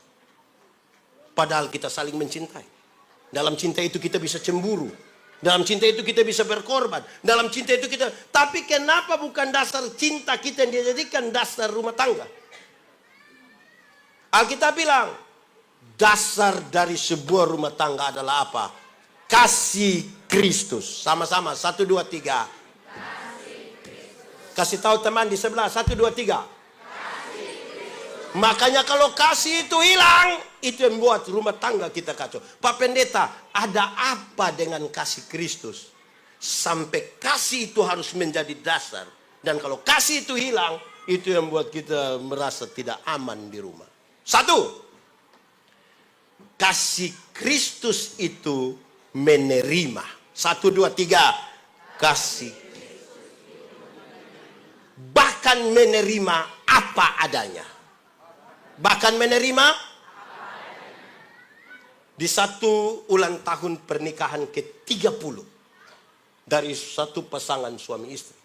Padahal kita saling mencintai. Dalam cinta itu kita bisa cemburu. Dalam cinta itu kita bisa berkorban. Dalam cinta itu kita... Tapi kenapa bukan dasar cinta kita yang dijadikan dasar rumah tangga? Alkitab bilang, dasar dari sebuah rumah tangga adalah apa? Kasih Kristus. Sama-sama, 1, 2, 3. Kasih tahu teman di sebelah, 1, 2, 3. Makanya kalau kasih itu hilang, itu yang membuat rumah tangga kita kacau. Pak Pendeta, ada apa dengan kasih Kristus? Sampai kasih itu harus menjadi dasar. Dan kalau kasih itu hilang, itu yang membuat kita merasa tidak aman di rumah. 1. Kasih Kristus itu menerima. 1, 2, 3. Kasih. Bahkan menerima apa adanya. Bahkan menerima di satu ulang tahun pernikahan ke-30 dari satu pasangan suami istri.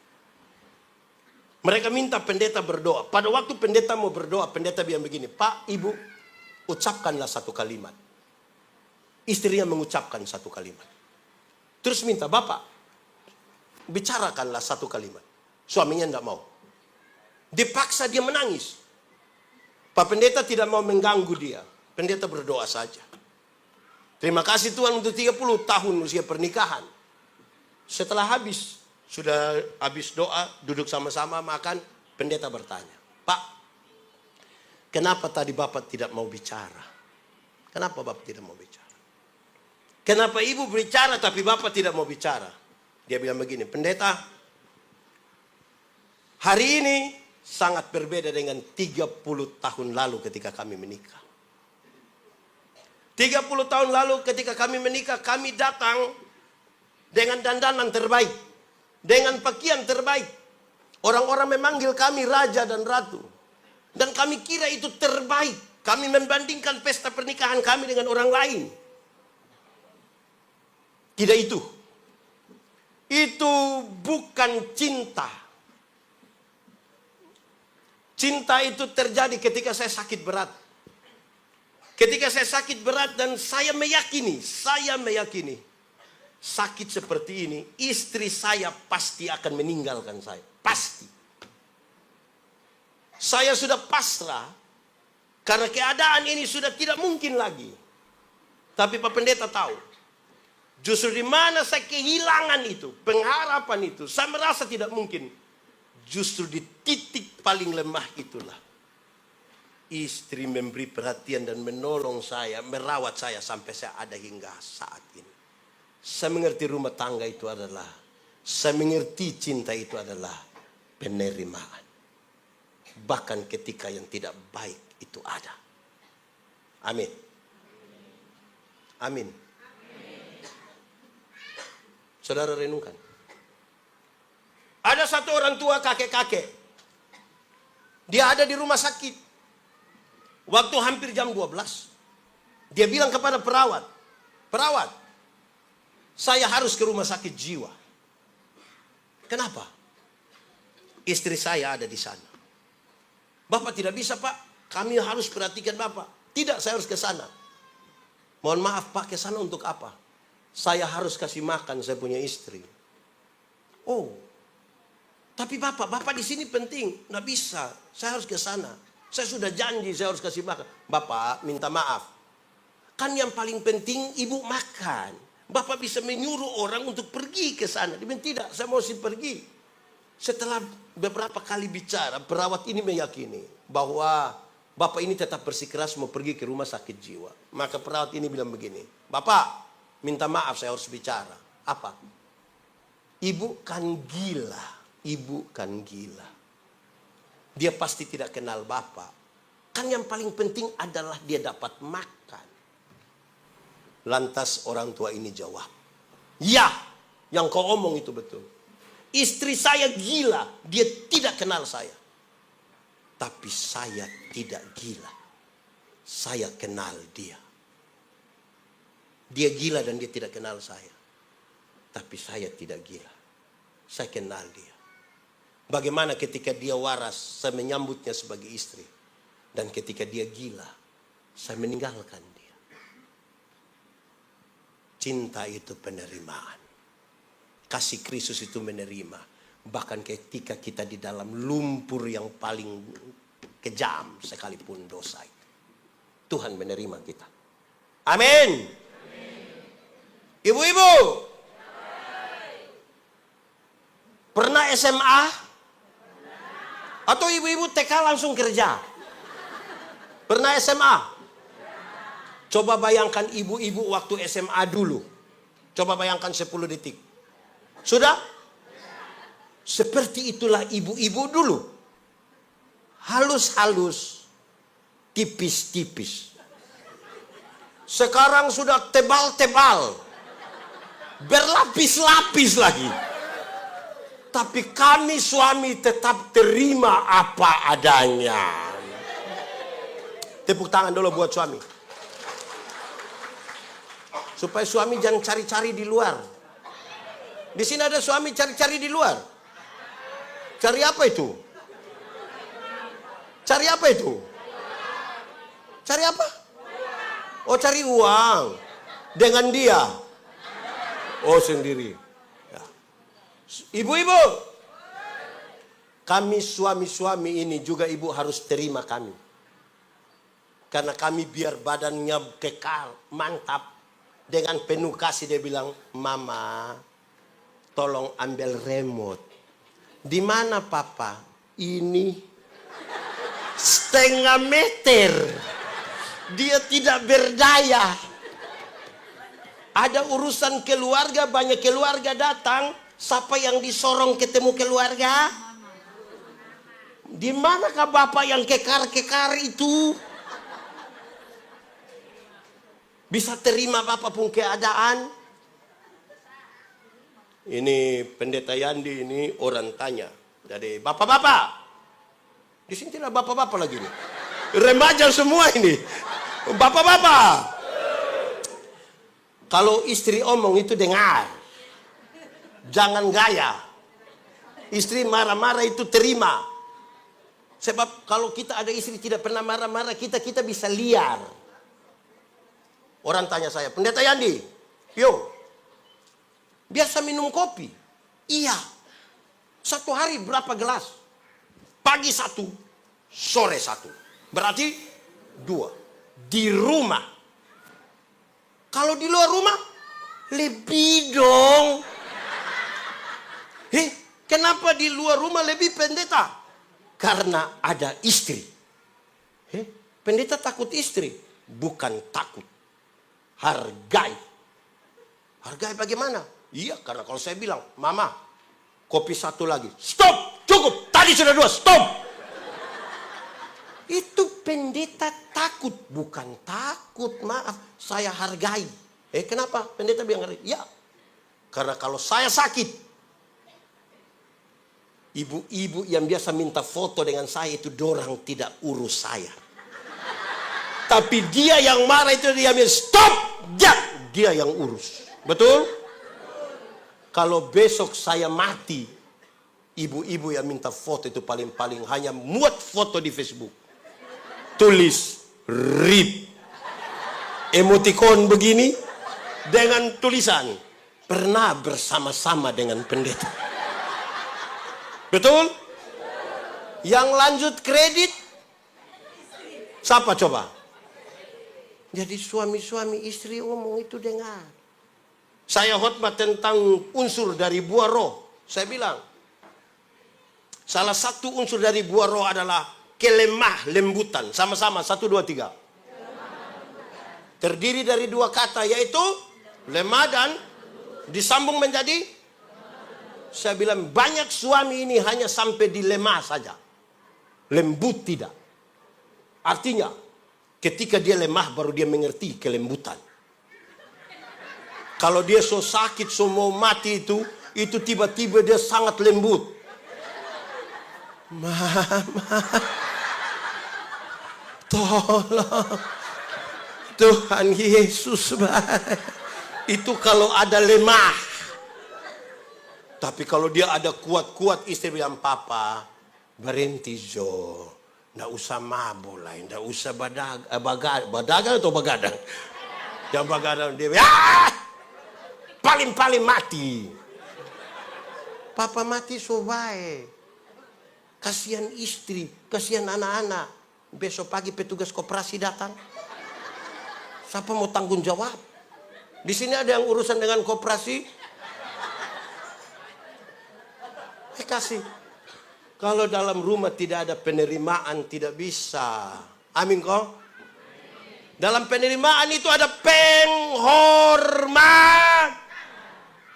Mereka minta pendeta berdoa. Pada waktu pendeta mau berdoa, pendeta bilang begini, Pak, Ibu, ucapkanlah satu kalimat. Istrinya mengucapkan satu kalimat. Terus minta, Bapak, bicarakanlah satu kalimat. Suaminya tidak mau. Dipaksa dia menangis. Pak Pendeta tidak mau mengganggu dia. Pendeta berdoa saja. Terima kasih Tuhan untuk 30 tahun usia pernikahan. Setelah sudah habis doa, duduk sama-sama makan, pendeta bertanya, Pak, kenapa tadi Bapak tidak mau bicara? Kenapa Bapak tidak mau bicara? Kenapa Ibu bicara tapi Bapak tidak mau bicara? Dia bilang begini, Pendeta, hari ini sangat berbeda dengan 30 tahun lalu ketika kami menikah. 30 tahun lalu ketika kami menikah, kami datang dengan dandanan terbaik, dengan pakaian terbaik. Orang-orang memanggil kami raja dan ratu. Dan kami kira itu terbaik. Kami membandingkan pesta pernikahan kami dengan orang lain. Tidak itu. Itu bukan cinta. Cinta itu terjadi ketika saya sakit berat. Ketika saya sakit berat dan saya meyakini, sakit seperti ini, istri saya pasti akan meninggalkan saya. Pasti. Saya sudah pasrah, karena keadaan ini sudah tidak mungkin lagi. Tapi Pak Pendeta tahu, justru di mana saya kehilangan itu, pengharapan itu, saya merasa tidak mungkin. Justru di titik paling lemah itulah istri memberi perhatian dan menolong saya, merawat saya sampai saya ada hingga saat ini. Saya mengerti rumah tangga itu adalah, saya mengerti cinta itu adalah penerimaan. Bahkan ketika yang tidak baik itu ada. Amin. Amin. Saudara renungkan. Ada satu orang tua kakek-kakek. Dia ada di rumah sakit. Waktu hampir jam 12. Dia bilang kepada perawat. Perawat, saya harus ke rumah sakit jiwa. Kenapa? Istri saya ada di sana. Bapak tidak bisa Pak. Kami harus perhatikan Bapak. Tidak, saya harus ke sana. Mohon maaf Pak, ke sana untuk apa? Saya harus kasih makan saya punya istri. Oh, tapi Bapak di sini penting. Nggak bisa, saya harus ke sana. Saya sudah janji saya harus kasih makan. Bapak minta maaf. Kan yang paling penting ibu makan. Bapak bisa menyuruh orang untuk pergi ke sana. Dia bilang tidak, saya mesti pergi. Setelah beberapa kali bicara, perawat ini meyakini bahwa Bapak ini tetap bersikeras mau pergi ke rumah sakit jiwa. Maka perawat ini bilang begini, Bapak minta maaf saya harus bicara. Apa? Ibu kan gila. Ibu kan gila. Dia pasti tidak kenal Bapak. Kan yang paling penting adalah dia dapat makan. Lantas orang tua ini jawab, ya, yang kau omong itu betul. Istri saya gila, dia tidak kenal saya. Tapi saya tidak gila. Saya kenal dia. Dia gila dan dia tidak kenal saya. Tapi saya tidak gila. Saya kenal dia. Bagaimana ketika dia waras, saya menyambutnya sebagai istri. Dan ketika dia gila, saya meninggalkan dia. Cinta itu penerimaan. Kasih Kristus itu menerima. Bahkan ketika kita di dalam lumpur yang paling kejam sekalipun dosa itu. Tuhan menerima kita. Amin. Ibu-ibu. Pernah SMA? Atau ibu-ibu TK langsung kerja? Pernah SMA? Coba bayangkan ibu-ibu waktu SMA dulu. Coba bayangkan 10 detik. Sudah? Seperti itulah ibu-ibu dulu. Halus-halus. Tipis-tipis. Sekarang sudah tebal-tebal. Berlapis-lapis lagi. Tapi kami suami tetap terima apa adanya. Tepuk tangan dulu buat suami. Supaya suami jangan cari-cari di luar. Di sini ada suami cari-cari di luar. Cari apa itu? Cari apa itu? Cari apa? Oh, cari uang. Dengan dia. Oh, sendiri. Ibu-ibu, Kami suami-suami ini juga ibu harus terima kami. Karena kami biar badannya kekal, mantap. Dengan penuh kasih dia bilang, Mama, tolong ambil remote. Di mana Papa? Ini setengah meter. Dia tidak berdaya. Ada urusan keluarga, banyak keluarga datang. Siapa yang disorong ketemu keluarga? Di manakah Bapak yang kekar-kekar itu? Bisa terima Bapak pun keadaan? Ini Pendeta Yandi ini orang tanya. Jadi Bapak-bapak. Di sini tidak Bapak-bapak lagi nih. Remaja semua ini. Bapak-bapak. Kalau istri omong itu dengar. Jangan gaya. Istri marah-marah itu terima. Sebab kalau kita ada istri tidak pernah marah-marah, kita bisa liar. Orang tanya saya, Pendeta Yandi, yo, biasa minum kopi? Iya. Satu hari berapa gelas? Pagi 1, sore 1. Berarti 2. Di rumah. Kalau di luar rumah, lebih dong. Kenapa di luar rumah lebih pendeta? Karena ada istri. Pendeta takut istri? Bukan takut. Hargai. Hargai bagaimana? Iya, karena kalau saya bilang, Mama, kopi 1 lagi. Stop, cukup. Tadi sudah 2, stop. Itu pendeta takut. Bukan takut, maaf. Saya hargai. Kenapa? Pendeta bilang, ya. Karena kalau saya sakit, ibu-ibu yang biasa minta foto dengan saya itu dorang tidak urus saya. Tapi dia yang marah itu dia bilang stop, dia yang urus. Betul? Kalau besok saya mati, ibu-ibu yang minta foto itu paling-paling hanya muat foto di Facebook. Tulis RIP. Emoticon begini dengan tulisan pernah bersama-sama dengan pendeta. Betul? Yang lanjut kredit siapa coba? Jadi suami-suami istri ngomong itu dengar. Saya khotbah tentang unsur dari buah roh. Saya bilang, salah satu unsur dari buah roh adalah kelemah lembutan. Sama-sama, 1, 2, 3. Terdiri dari 2 kata, yaitu lemah dan disambung menjadi. Saya bilang banyak suami ini hanya sampai di lemah saja. Lembut tidak. Artinya, ketika dia lemah baru dia mengerti kelembutan. Kalau dia so sakit, so mau mati itu tiba-tiba dia sangat lembut. Mama, tolong. Tuhan Yesus baik. Itu kalau ada lemah. Tapi kalau dia ada kuat-kuat, istri bilang, Papa, berhenti Jo. Nggak usah mabuk lah, nggak usah badagang atau bagadang. Yang bagadang dia paling-paling mati. Papa mati so baik. Kasihan istri, kasihan anak-anak. Besok pagi petugas koperasi datang. Siapa mau tanggung jawab? Di sini ada yang urusan dengan koperasi. Kasih. Kalau dalam rumah tidak ada penerimaan, tidak bisa. Amin kok? Dalam penerimaan itu ada penghormat.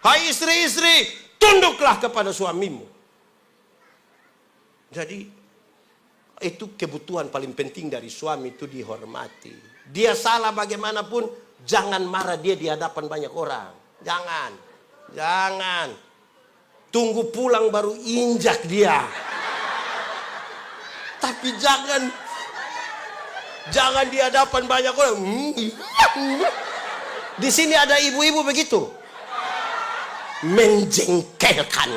Hai istri-istri, tunduklah kepada suamimu. Jadi, itu kebutuhan paling penting dari suami itu dihormati. Dia salah bagaimanapun, jangan marah dia di hadapan banyak orang. Jangan. Tunggu pulang baru injak dia. Tapi jangan di hadapan banyak orang. Di sini ada ibu-ibu begitu. Menjengkelkan.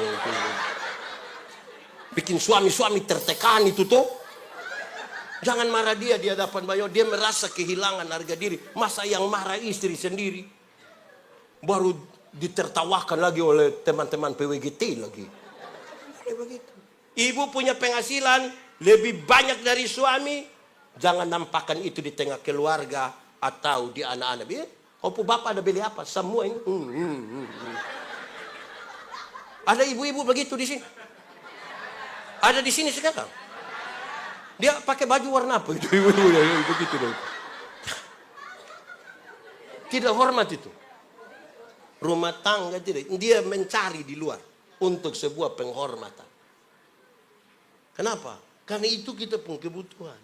Bikin suami-suami tertekan itu tuh. Jangan marah dia di hadapan banyak. Dia merasa kehilangan harga diri. Masa yang marah istri sendiri. Baru ditertawakan lagi oleh teman-teman PWGT lagi. Begitu. Ibu punya penghasilan lebih banyak dari suami, jangan nampakkan itu di tengah keluarga atau di anak-anak. Opo bapak ada beli apa? Semua ini. Ada ibu-ibu begitu di sini. Ada di sini sekarang. Dia pakai baju warna apa? Itu ibu-ibu begitu dong. Tidak hormat itu. Rumah tangga tidak. Dia mencari di luar untuk sebuah penghormatan. Kenapa? Karena itu kita pun kebutuhan.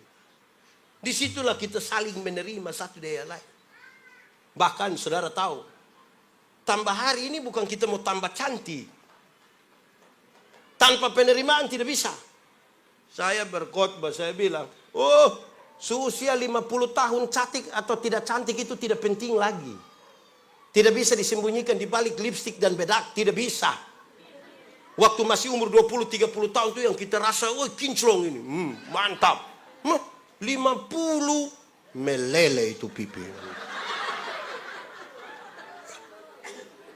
Disitulah kita saling menerima satu dari yang lain. Bahkan saudara tahu, tambah hari ini bukan kita mau tambah cantik. Tanpa penerimaan tidak bisa. Saya berkhotbah, saya bilang, seusia 50 tahun cantik atau tidak cantik itu tidak penting lagi. Tidak bisa disembunyikan di balik lipstik dan bedak, tidak bisa. Waktu masih umur 20-30 tahun itu yang kita rasa, kinclong ini, mantap. 50 meleleh itu pipi.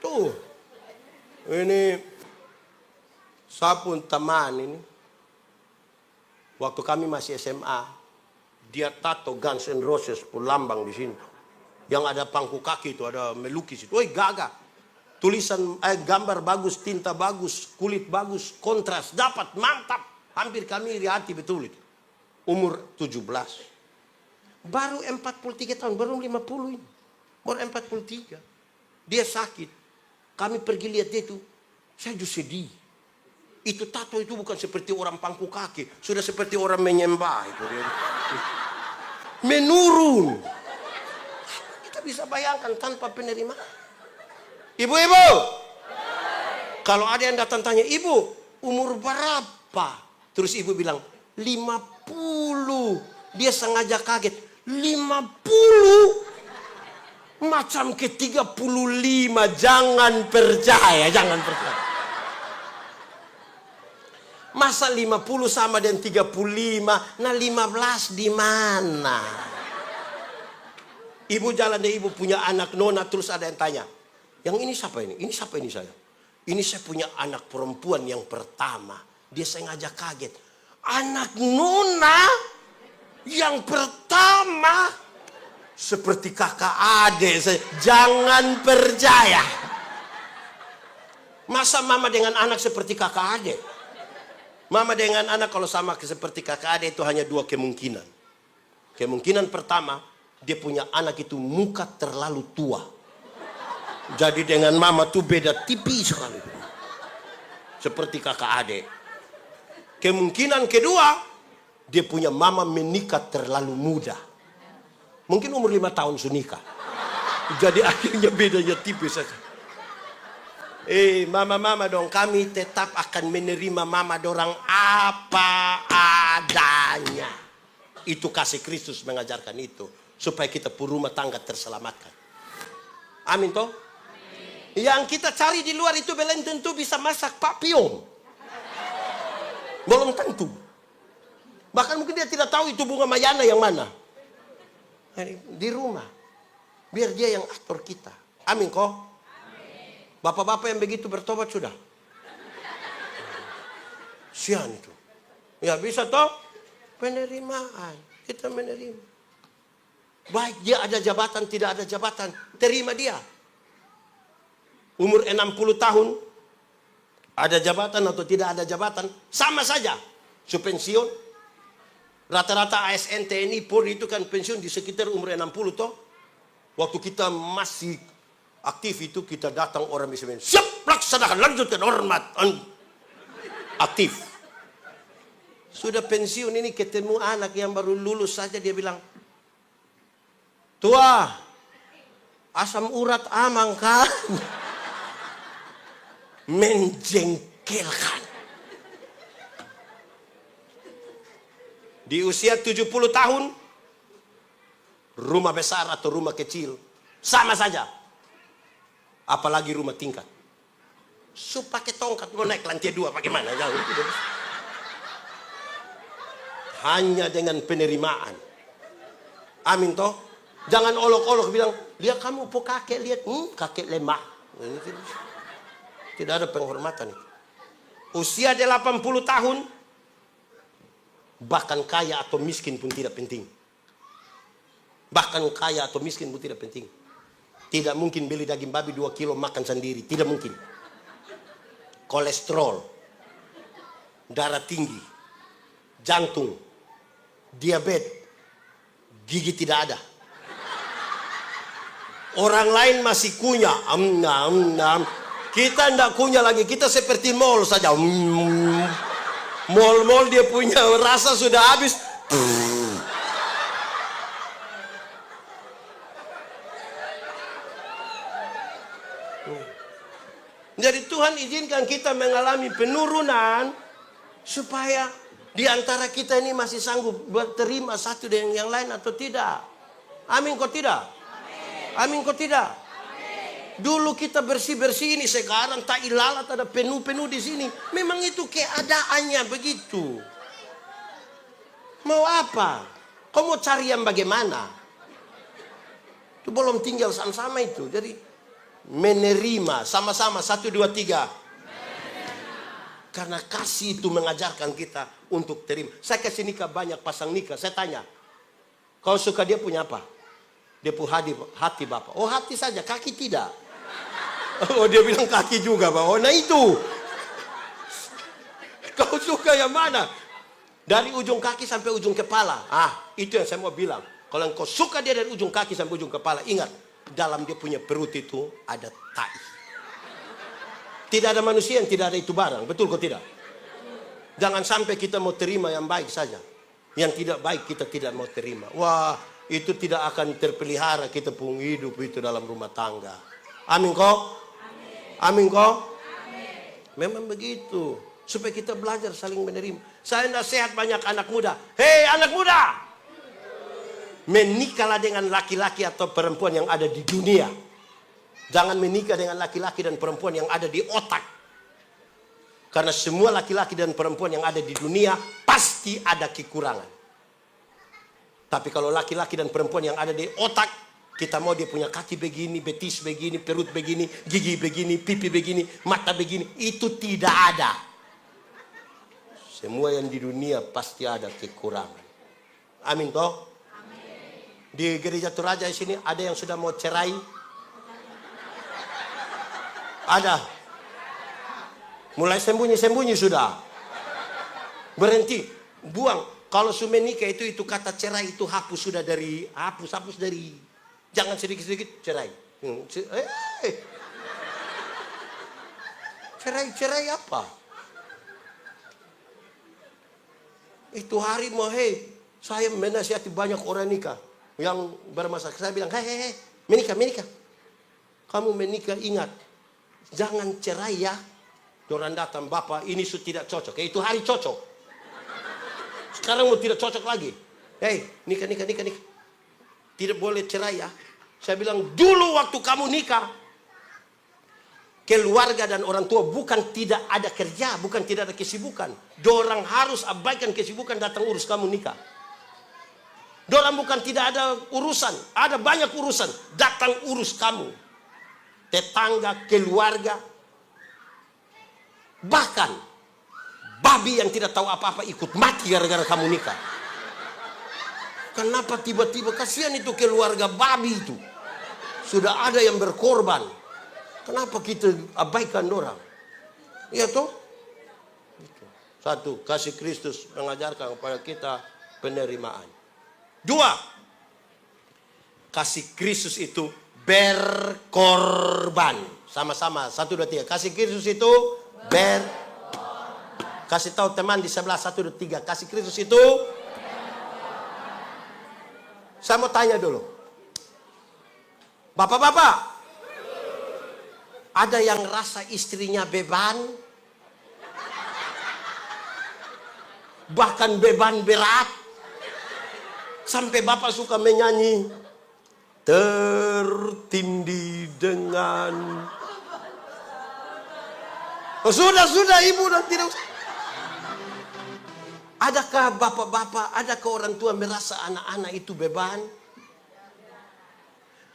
Tuh, ini saya pun teman ini. Waktu kami masih SMA, dia tato Guns N' Roses pun lambang di sini. Yang ada pangku kaki itu, ada melukis itu. Gagah. Tulisan, gambar bagus, tinta bagus, kulit bagus, kontras, dapat, mantap. Hampir kami iri hati betul itu. Umur 17. Baru 43 tahun, baru 50 ini. Baru 43. Dia sakit. Kami pergi lihat dia itu. Saya justru sedih. Itu tato itu bukan seperti orang pangku kaki. Sudah seperti orang menyembah itu. Menurun. Kita bisa bayangkan tanpa penerimaan. Ibu-ibu, kalau ada yang datang tanya, ibu umur berapa? Terus ibu bilang 50. Dia sengaja kaget. 50? Macam ke 35. Jangan percaya, jangan percaya. Masa 50 sama dengan 35? Nah 15 di mana? Ibu jalan deh, ibu punya anak nona, terus ada yang tanya, yang ini siapa ini? Ini siapa ini saya? Ini saya punya anak perempuan yang pertama. Dia sengaja kaget. Anak nona yang pertama seperti kakak adik. Jangan percaya. Masa mama dengan anak seperti kakak adik? Mama dengan anak kalau sama seperti kakak adik itu hanya dua kemungkinan. Kemungkinan pertama, dia punya anak itu muka terlalu tua. Jadi dengan mama tuh beda tipis sekali. Seperti kakak adik. Kemungkinan kedua, dia punya mama menikah terlalu muda. Mungkin umur 5 tahun sudah nikah. Jadi akhirnya bedanya tipis sekali. Mama-mama dong, kami tetap akan menerima mama dorang apa adanya. Itu kasih Kristus mengajarkan itu. Supaya kita pun rumah tangga terselamatkan. Amin toh? Yang kita cari di luar itu belum tentu bisa masak papillon. Belum tentu. Bahkan mungkin dia tidak tahu itu bunga mayana yang mana. Di rumah. Biar dia yang atur kita. Amin kok? Bapak-bapak yang begitu bertobat sudah. Sian itu. Ya bisa toh? Penerimaan. Kita menerima. Baik dia ada jabatan, tidak ada jabatan. Terima dia. Umur 60 tahun, ada jabatan atau tidak ada jabatan, sama saja. Pensiun, rata-rata ASN, TNI, Polri itu kan pensiun di sekitar umur 60 toh. Waktu kita masih aktif itu kita datang orang bisa bilang, siap laksanakan, lanjutkan hormat. Aktif. Sudah pensiun ini ketemu anak yang baru lulus saja dia bilang, tua, asam urat amang kan? Menjengkelkan. Di usia 70 tahun, rumah besar atau rumah kecil, sama saja. Apalagi rumah tingkat. Pakai tongkat, mau naik lantai 2, bagaimana? Hanya dengan penerimaan. Amin toh? Jangan olok-olok bilang, lihat kamu po kakek, lihat, kakek lemah. Tidak ada penghormatan itu. Usia 80 tahun, Bahkan kaya atau miskin pun tidak penting. Bahkan kaya atau miskin pun tidak penting. Tidak mungkin beli daging babi 2 kilo makan sendiri. Tidak mungkin. Kolesterol, darah tinggi, jantung, diabetes, gigi tidak ada. Orang lain masih kunyah. Kita tidak kunyah lagi. Kita seperti mall saja. Mall dia punya rasa sudah habis. Jadi Tuhan izinkan kita mengalami penurunan supaya di antara kita ini masih sanggup berterima satu dengan yang lain atau tidak. Amin kok tidak? Amin kok tidak? Dulu kita bersih-bersih ini, sekarang tak ilalat ada penuh-penuh di sini. Memang itu keadaannya begitu. Mau apa? Kau mau cari yang bagaimana? Itu belum tinggal sama-sama itu. Jadi menerima sama-sama 1, 2, 3. Karena kasih itu mengajarkan kita untuk terima. Saya kasih nikah banyak pasang nikah. Saya tanya, kau suka dia punya apa? Dia punya hati Bapak. Oh hati saja, kaki tidak. Oh dia bilang kaki juga Bapak. Oh nah itu. Kau suka yang mana? Dari ujung kaki sampai ujung kepala. Itu yang saya mau bilang. Kalau kau suka dia dari ujung kaki sampai ujung kepala, ingat. Dalam dia punya perut itu ada tai. Tidak ada manusia yang tidak ada itu barang. Betul kok tidak? Jangan sampai kita mau terima yang baik saja. Yang tidak baik kita tidak mau terima. Wah, itu tidak akan terpelihara kita pun hidup itu dalam rumah tangga. Amin kok? Amin kok? Memang begitu. Supaya kita belajar saling menerima. Saya nasihat banyak anak muda. Hei anak muda! Menikahlah dengan laki-laki atau perempuan yang ada di dunia. Jangan menikah dengan laki-laki dan perempuan yang ada di otak. Karena semua laki-laki dan perempuan yang ada di dunia pasti ada kekurangan. Tapi kalau laki-laki dan perempuan yang ada di otak, kita mau dia punya kaki begini, betis begini, perut begini, gigi begini, pipi begini, mata begini, itu tidak ada. Semua yang di dunia pasti ada kekurangan. Amin toh? Di gereja Toraja di sini ada yang sudah mau cerai? Ada. Mulai sembunyi-sembunyi sudah. Berhenti, buang. Kalau sudah menikah itu kata cerai itu hapus sudah dari hapus dari. Jangan sedikit-sedikit cerai. Cerai apa? Itu hari mau saya menasihati banyak orang nikah yang bermasalah. Saya bilang, hei, menikah. Kamu menikah ingat, jangan cerai ya. Orang datang, Bapak ini sudah tidak cocok. Itu hari cocok. Sekarang mau tidak cocok lagi. Hei, nikah. Tidak boleh cerai ya. Saya bilang, dulu waktu kamu nikah, keluarga dan orang tua bukan tidak ada kerja, bukan tidak ada kesibukan. Dorang harus abaikan kesibukan datang urus kamu nikah. Dorang bukan tidak ada urusan, ada banyak urusan. Datang urus kamu. Tetangga, keluarga. Bahkan babi yang tidak tahu apa-apa ikut mati gara-gara kamu nikah. Kenapa tiba-tiba kasihan itu keluarga babi itu. Sudah ada yang berkorban. Kenapa kita abaikan orang? Iya toh? Satu, kasih Kristus mengajarkan kepada kita penerimaan. 2, kasih Kristus itu berkorban. Sama-sama, 1, 2, 3. Kasih Kristus itu kasih tahu teman di sebelah 1, 2, 3. Kasih Kristus itu. Saya mau tanya dulu. Bapak-bapak, ada yang rasa istrinya beban? Bahkan beban berat? Sampai bapak suka menyanyi, tertindih dengan. Oh, sudah ibu dan tidak. Adakah bapak-bapak, adakah orang tua merasa anak-anak itu beban?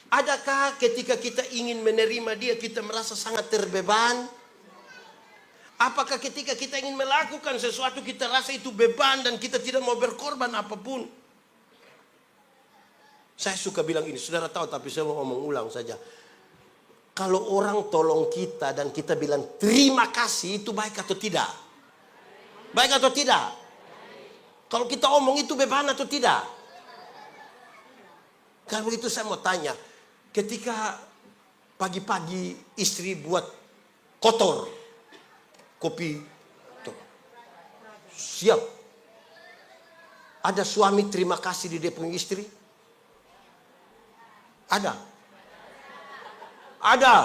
Adakah ketika kita ingin menerima dia kita merasa sangat terbeban? Apakah ketika kita ingin melakukan sesuatu kita rasa itu beban dan kita tidak mau berkorban apapun? Saya suka bilang ini, saudara tahu tapi saya mau ngomong ulang saja. Kalau orang tolong kita dan kita bilang terima kasih, itu baik atau tidak? Baik atau tidak? Kalau kita omong itu beban atau tidak? Kalau begitu saya mau tanya, ketika pagi-pagi istri buat kotor kopi, tuh, siap. Ada suami terima kasih di dia punya istri? Ada. Ada.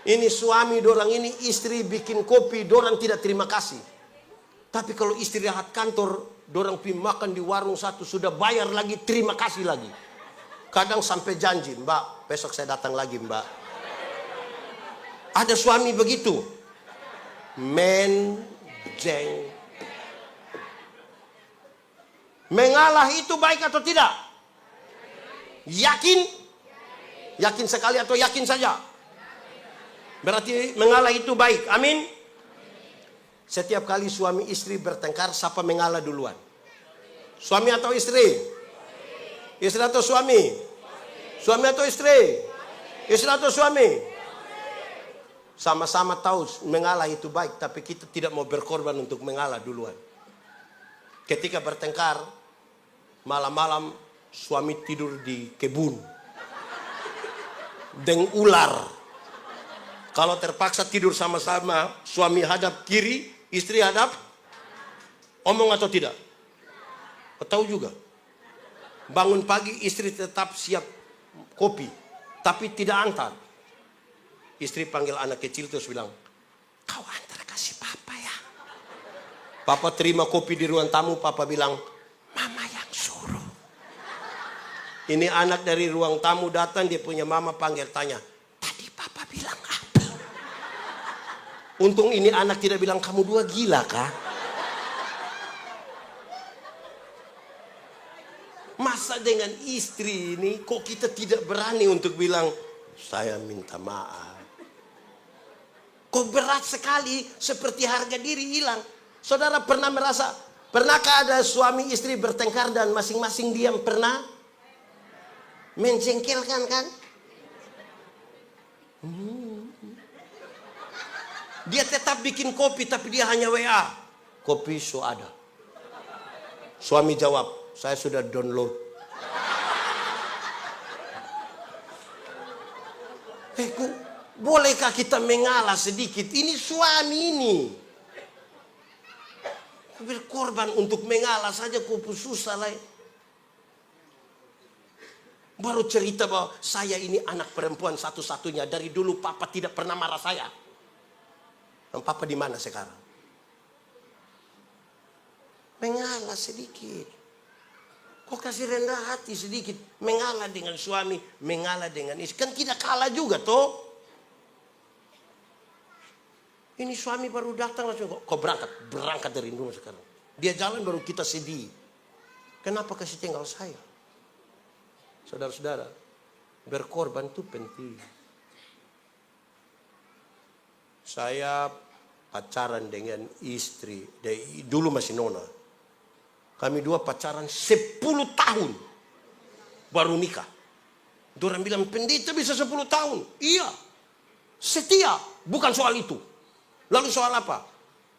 Ini suami dorang ini, istri bikin kopi, dorang tidak terima kasih. Tapi kalau istirahat kantor, dorang pergi makan di warung satu, sudah bayar lagi, terima kasih lagi. Kadang sampai janji, Mbak, besok saya datang lagi, Mbak. Ada suami begitu. Menjeng. Mengalah itu baik atau tidak? Yakin? Yakin sekali atau yakin saja? Berarti mengalah itu baik. Amin. Setiap kali suami istri bertengkar, siapa mengalah duluan? Suami atau istri? Istri atau suami? Suami atau istri? Istri atau suami? Sama-sama tahu mengalah itu baik, tapi kita tidak mau berkorban untuk mengalah duluan. Ketika bertengkar, malam-malam suami tidur di kebun dengan ular. Kalau terpaksa tidur sama-sama, suami hadap kiri, istri hadap, omong atau tidak? Tahu juga. Bangun pagi istri tetap siap kopi, tapi tidak antar. Istri panggil anak kecil terus bilang, kau antar kasih papa ya. Papa terima kopi di ruang tamu, papa bilang, mama yang suruh. Ini anak dari ruang tamu datang, dia punya mama panggil tanya, tadi papa bilang apa? Untung ini anak tidak bilang, kamu dua gila kah? Masa dengan istri ini kok kita tidak berani untuk bilang, saya minta maaf. Kok berat sekali, seperti harga diri hilang. Saudara pernah merasa, pernahkah ada suami istri bertengkar dan masing-masing diam? Pernah? Menjengkelkan kan? Dia tetap bikin kopi tapi dia hanya WA. Kopi so ada. Suami jawab, saya sudah download. Bolehkah kita mengalah sedikit? Ini suami ini. Berkorban untuk mengalah saja kok susah lah. Baru cerita bahwa saya ini anak perempuan satu-satunya. Dari dulu papa tidak pernah marah saya. Dan papa di mana sekarang? Mengalah sedikit. Kok kasih rendah hati sedikit. Mengalah dengan suami, mengalah dengan istri. Kan tidak kalah juga toh. Ini suami baru datang langsung kok berangkat dari rumah sekarang. Dia jalan baru kita sedih. Kenapa kasih tinggal saya? Saudara-saudara, berkorban itu penting. Saya pacaran dengan istri dari dulu masih nona. Kami dua pacaran 10 tahun baru nikah. Dorang bilang pendeta bisa 10 tahun. Iya, setia, bukan soal itu. Lalu soal apa?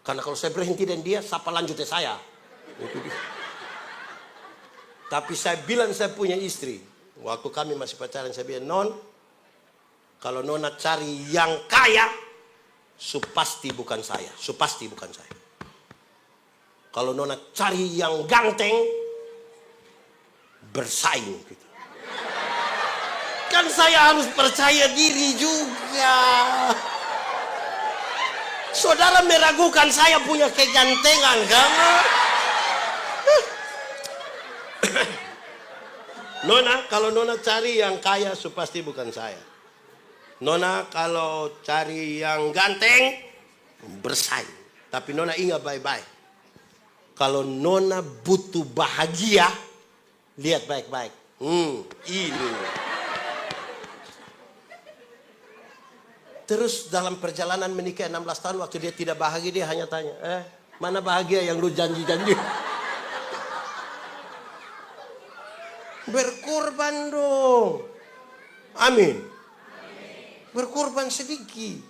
Karena kalau saya berhenti dan dia, siapa lanjutnya saya? Itu dia. Tapi saya bilang saya punya istri. Waktu kami masih pacaran saya bilang, Non, kalau Nona cari yang kaya, supasti bukan saya. Supasti bukan saya. Kalau Nona cari yang ganteng, bersaing. Gitu. Kan saya harus percaya diri juga. Saudara meragukan saya punya kegantengan kan? Nona, kalau Nona cari yang kaya, so pasti bukan saya. Nona, kalau cari yang ganteng, bersaing. Tapi Nona ingat baik-baik. Kalau Nona butuh bahagia, lihat baik-baik. Ini. Terus dalam perjalanan menikah 16 tahun, waktu dia tidak bahagia, dia hanya tanya, mana bahagia yang lu janji-janji? Berkorban dong. Amin. Berkorban sedikit.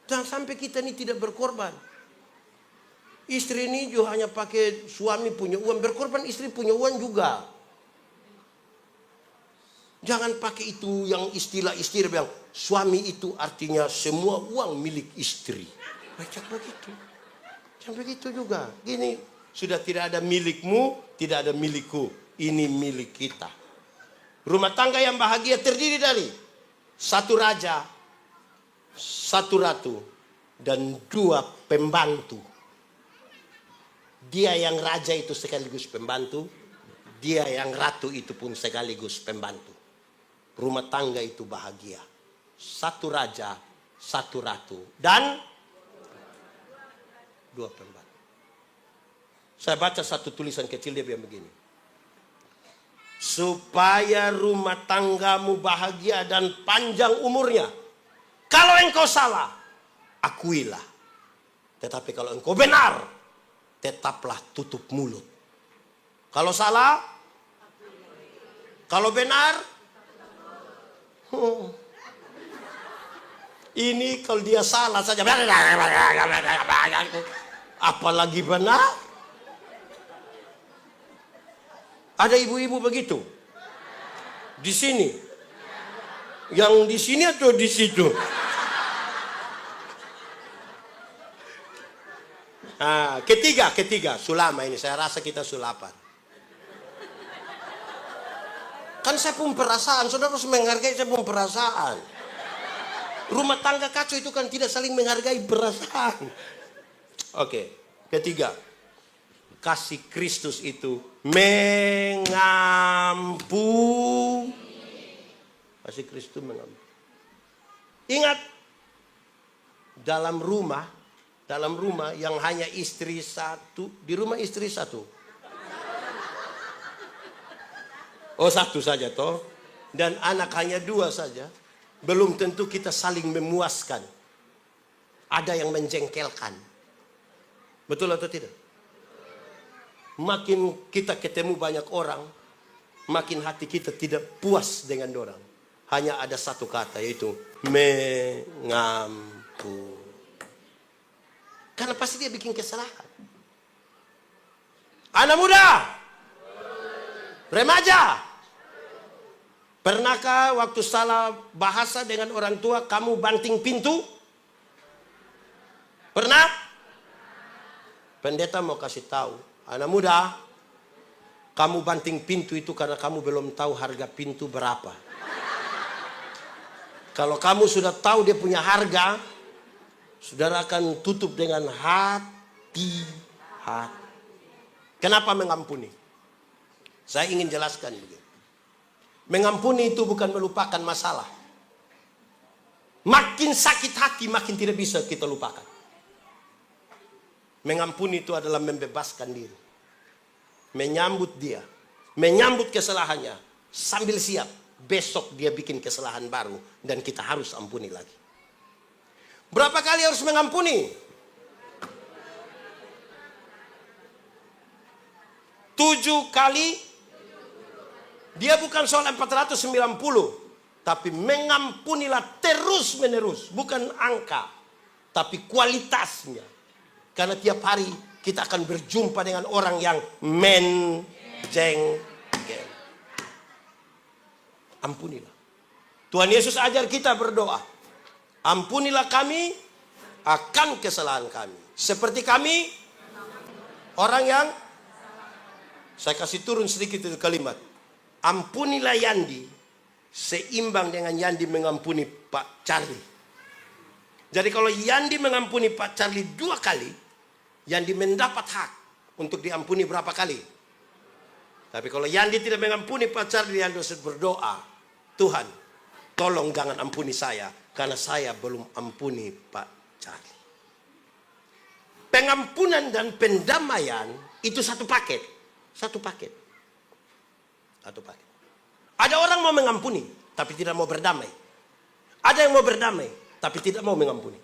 Jangan sampai kita ini tidak berkorban. Istri ini juga hanya pakai suami punya uang. Berkorban istri punya uang juga. Jangan pakai itu yang istilah-istilah yang suami itu artinya semua uang milik istri. Baca begitu. Jangan begitu juga. Gini, sudah tidak ada milikmu, tidak ada milikku. Ini milik kita. Rumah tangga yang bahagia terdiri dari satu raja, satu ratu, dan 2 pembantu. Dia yang raja itu sekaligus pembantu. Dia yang ratu itu pun sekaligus pembantu. Rumah tangga itu bahagia. Satu raja, satu ratu, dan 2 pembantu. Saya baca satu tulisan kecil dia bilang begini. Supaya rumah tanggamu bahagia dan panjang umurnya. Kalau engkau salah, akuilah. Tetapi kalau engkau benar, tetaplah tutup mulut. Kalau salah, kalau benar, ini kalau dia salah saja, apalagi benar. Ada ibu-ibu begitu di sini, yang di sini atau di situ? Nah, ketiga, sulama ini. Saya rasa kita sulapan. Kan saya pun perasaan, saudara harus menghargai saya pun perasaan. Rumah tangga kacau itu kan tidak saling menghargai perasaan. Oke, ketiga. Kasih Kristus itu mengampuni. Kasih Kristus mengampuni. Ingat, dalam rumah yang hanya istri satu, di rumah istri satu. Oh, satu saja toh. Dan anak hanya 2 saja. Belum tentu kita saling memuaskan. Ada yang menjengkelkan. Betul atau tidak? Makin kita ketemu banyak orang, makin hati kita tidak puas dengan orang. Hanya ada satu kata, yaitu mengampuni. Karena pasti dia bikin kesalahan. Anak muda, remaja, pernahkah waktu salah bahasa dengan orang tua kamu banting pintu? Pernah? Pendeta mau kasih tahu. Anak muda, kamu banting pintu itu karena kamu belum tahu harga pintu berapa. Kalau kamu sudah tahu dia punya harga, saudara akan tutup dengan hati-hati. Kenapa mengampuni? Saya ingin jelaskan begini. Mengampuni itu bukan melupakan masalah. Makin sakit hati, makin tidak bisa kita lupakan. Mengampuni itu adalah membebaskan diri. Menyambut dia. Menyambut kesalahannya. Sambil siap. Besok dia bikin kesalahan baru. Dan kita harus ampuni lagi. Berapa kali harus mengampuni? 7 kali. Dia bukan soal 490. Tapi mengampunilah terus menerus. Bukan angka. Tapi kualitasnya. Karena tiap hari kita akan berjumpa dengan orang yang menjengkel. Ampunilah. Tuhan Yesus ajar kita berdoa. Ampunilah kami akan kesalahan kami. Seperti kami orang yang, saya kasih turun sedikit itu kalimat. Ampunilah Yandi seimbang dengan Yandi mengampuni Pak Charlie. Jadi kalau Yandi mengampuni Pak Charlie 2 kali, Yandi mendapat hak untuk diampuni berapa kali? Tapi kalau Yandi tidak mengampuni Pak Charlie, Yandi harus berdoa, Tuhan, tolong jangan ampuni saya, karena saya belum ampuni Pak Charlie. Pengampunan dan pendamaian itu satu paket. Satu paket. Satu paket. Ada orang mau mengampuni, tapi tidak mau berdamai. Ada yang mau berdamai, tapi tidak mau mengampuni.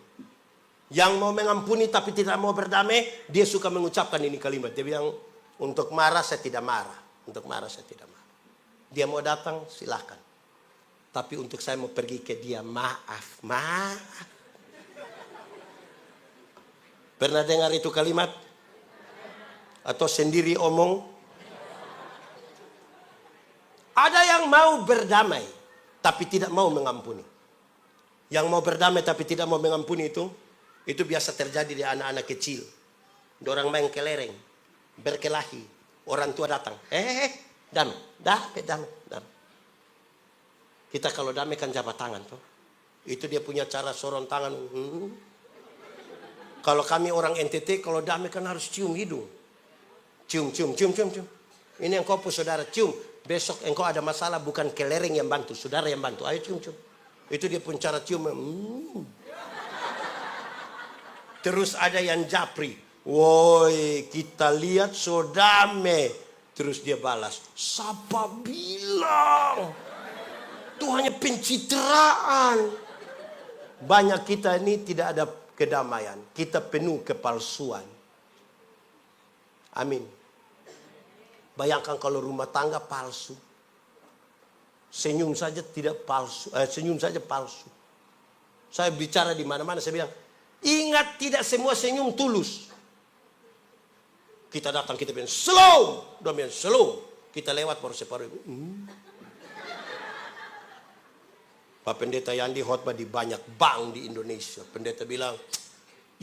Yang mau mengampuni tapi tidak mau berdamai, dia suka mengucapkan ini kalimat. Dia bilang, untuk marah saya tidak marah. Untuk marah saya tidak marah. Dia mau datang, silahkan. Tapi untuk saya mau pergi ke dia, maaf. Pernah dengar itu kalimat? Atau sendiri omong? Ada yang mau berdamai, tapi tidak mau mengampuni. Yang mau berdamai tapi tidak mau mengampuni itu biasa terjadi di anak-anak kecil. Dorang main kelereng, berkelahi. Orang tua datang, damai. Kita kalau damai kan jabat tangan tuh. Itu dia punya cara sorong tangan. Kalau kami orang NTT, kalau damai kan harus cium hidung. Cium. Ini yang kau saudara cium. Besok engkau ada masalah, bukan kelereng yang bantu, saudara yang bantu. Ayo cium. Itu dia pun cara cium. Terus ada yang japri. Woi, kita lihat so damai. Terus dia balas, siapa bilang? Itu hanya pencitraan. Banyak kita ini tidak ada kedamaian. Kita penuh kepalsuan. Amin. Bayangkan kalau rumah tangga palsu. Senyum saja tidak palsu. Senyum saja palsu. Saya bicara di mana-mana, saya bilang, ingat tidak semua senyum tulus. Kita datang, kita bilang, slow. Dia bilang, slow. Kita lewat baru separuh. Pak Pendeta Yandi khotbah di banyak bank di Indonesia. Pendeta bilang,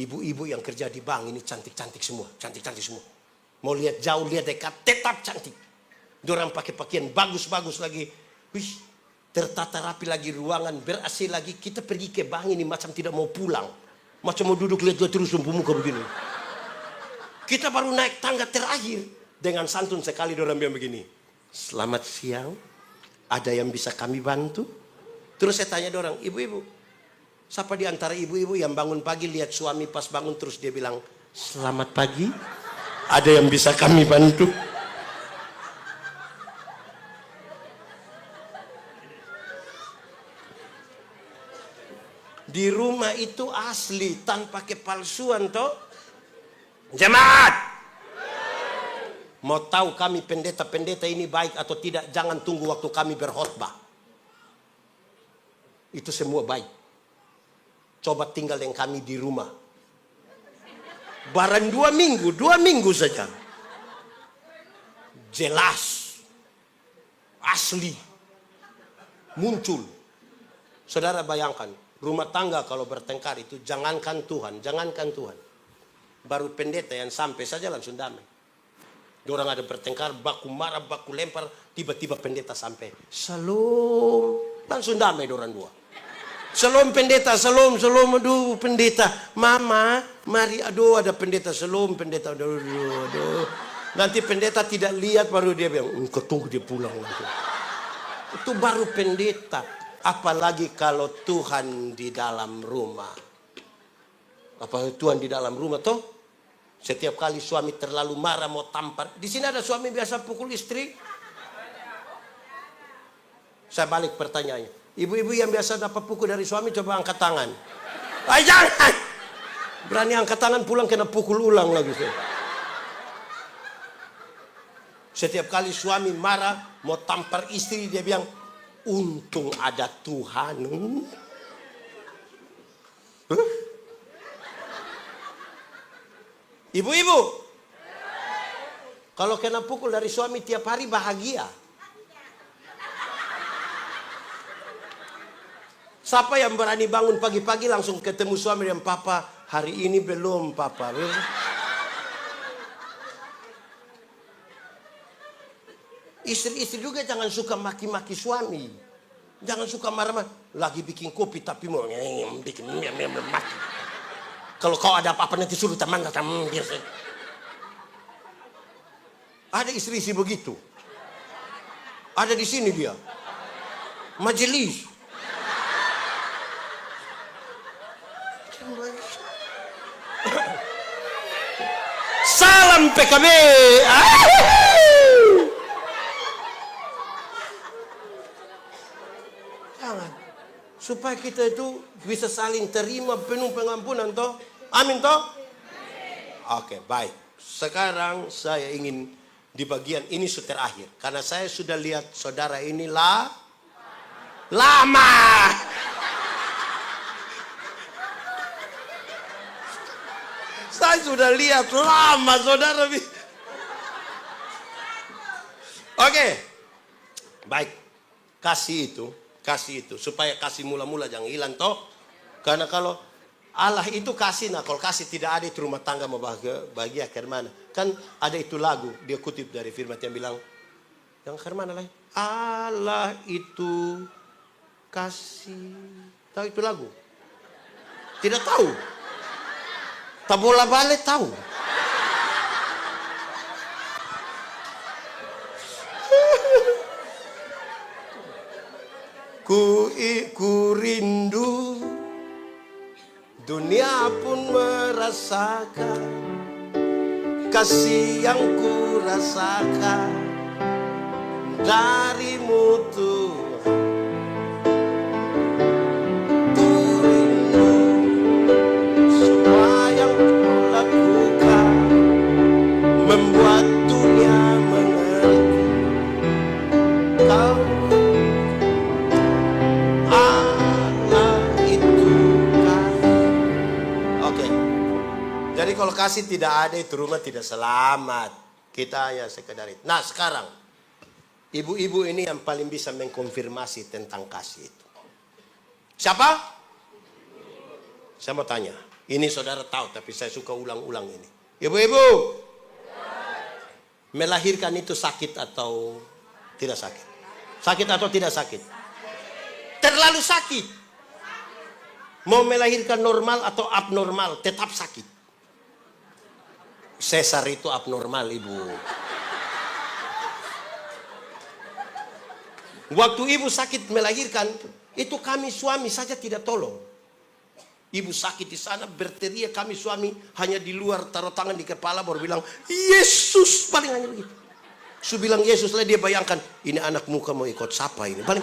ibu-ibu yang kerja di bank ini cantik-cantik semua. Cantik-cantik semua. Mau lihat jauh, lihat dekat, tetap cantik. Dorang pakai pakaian bagus-bagus lagi. Wih, tertata rapi lagi ruangan, ber-AC lagi. Kita pergi ke bank ini macam tidak mau pulang. Macam mau duduk lihat terus muka begini. Kita baru naik tangga terakhir. Dengan santun sekali dorang bilang begini. Selamat siang, ada yang bisa kami bantu? Terus saya tanya dorang, ibu-ibu. Siapa di antara ibu-ibu yang bangun pagi lihat suami pas bangun terus dia bilang, selamat pagi, ada yang bisa kami bantu? Di rumah itu asli tanpa kepalsuan toh. Jemaat, mau tahu kami pendeta-pendeta ini baik atau tidak, jangan tunggu waktu kami berkhotbah. Itu semua baik. Coba tinggal dengan kami di rumah. Barang 2 minggu saja. Jelas. Asli. Muncul. Saudara bayangkan, rumah tangga kalau bertengkar itu jangankan Tuhan. Baru pendeta yang sampai saja langsung damai. Dorang ada bertengkar, baku marah, baku lempar, tiba-tiba pendeta sampai. Salam. Langsung damai dorang dua. Salam pendeta, salam, aduh pendeta. Mama, mari, aduh ada pendeta, salam pendeta, aduh. Nanti pendeta tidak lihat baru dia bilang, engkau tunggu dia pulang nanti. Itu baru pendeta. Apalagi kalau Tuhan di dalam rumah. Apa Tuhan di dalam rumah toh? Setiap kali suami terlalu marah mau tampar. Di sini ada suami biasa pukul istri. Saya balik pertanyaannya. Ibu-ibu yang biasa dapat pukul dari suami coba angkat tangan. Jangan. Berani angkat tangan pulang kena pukul ulang lagi. Setiap kali suami marah mau tampar istri dia bilang, untung ada Tuhan. Ibu-ibu, kalau kena pukul dari suami tiap hari bahagia. Siapa yang berani bangun pagi-pagi langsung ketemu suami dan papa, hari ini belum papa. Istri-istri juga jangan suka maki-maki suami. Jangan suka marah-marah. Lagi bikin kopi tapi mau bikin maki. Kalau kau ada apa-apa nanti suruh teman datang. Ada istri-istri begitu. Ada di sini dia. Majelis. Salam PKB. Jangan. Supaya kita itu bisa saling terima penuh pengampunan toh. Amin toh? Oke, baik. Sekarang saya ingin di bagian ini terakhir. Karena saya sudah lihat saudara ini lama. Saya sudah lihat lama saudara. Oke. Baik. Kasih itu supaya kasih mula-mula jangan hilang toh. Karena kalau Allah itu kasih, nah kalau kasih tidak ada itu rumah tangga mau bahagia ke mana? Kan ada itu lagu, dia kutip dari firman yang bilang, yang ke mana lagi? Allah itu kasih. Tahu itu lagu? Tidak tahu. Tak bola balik tahu. Ku rindu, dunia pun merasakan kasih yang ku rasakan darimu Tuhan. Ku rindu semua yang ku lakukan membuat dunia mengerti kau. Jadi kalau kasih tidak ada itu rumah tidak selamat. Kita hanya sekedar itu. Nah sekarang ibu-ibu ini yang paling bisa mengkonfirmasi tentang kasih itu. Siapa? Saya mau tanya. Ini saudara tahu tapi saya suka ulang-ulang ini. Ibu-ibu, melahirkan itu sakit atau tidak sakit? Sakit atau tidak sakit? Terlalu sakit. Mau melahirkan normal atau abnormal tetap sakit. Sesar itu abnormal ibu. Waktu ibu sakit melahirkan, itu kami suami saja tidak tolong. Ibu sakit di sana berteriak, kami suami hanya di luar taruh tangan di kepala baru bilang Yesus, paling hanya begitu. Su bilang Yesus lah dia bayangkan ini anak muka mau ikut siapa ini paling.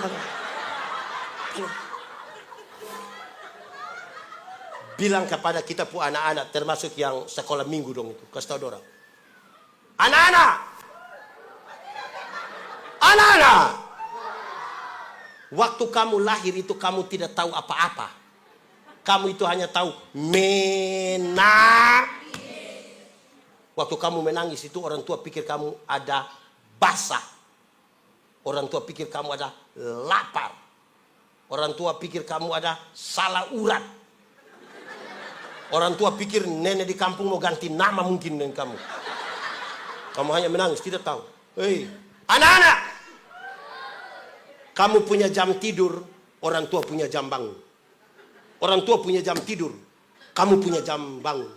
Bilang kepada kita pu anak-anak termasuk yang sekolah minggu dong itu. Kasih tahu orang. Anak-anak. Waktu kamu lahir itu kamu tidak tahu apa-apa. Kamu itu hanya tahu menangis. Waktu kamu menangis itu orang tua pikir kamu ada basah. Orang tua pikir kamu ada lapar. Orang tua pikir kamu ada salah urat. Orang tua pikir nenek di kampung mau ganti nama mungkin dengan kamu. Kamu hanya menangis, tidak tahu. Hei, anak-anak. Kamu punya jam tidur, orang tua punya jam bangun. Orang tua punya jam tidur, kamu punya jam bangun.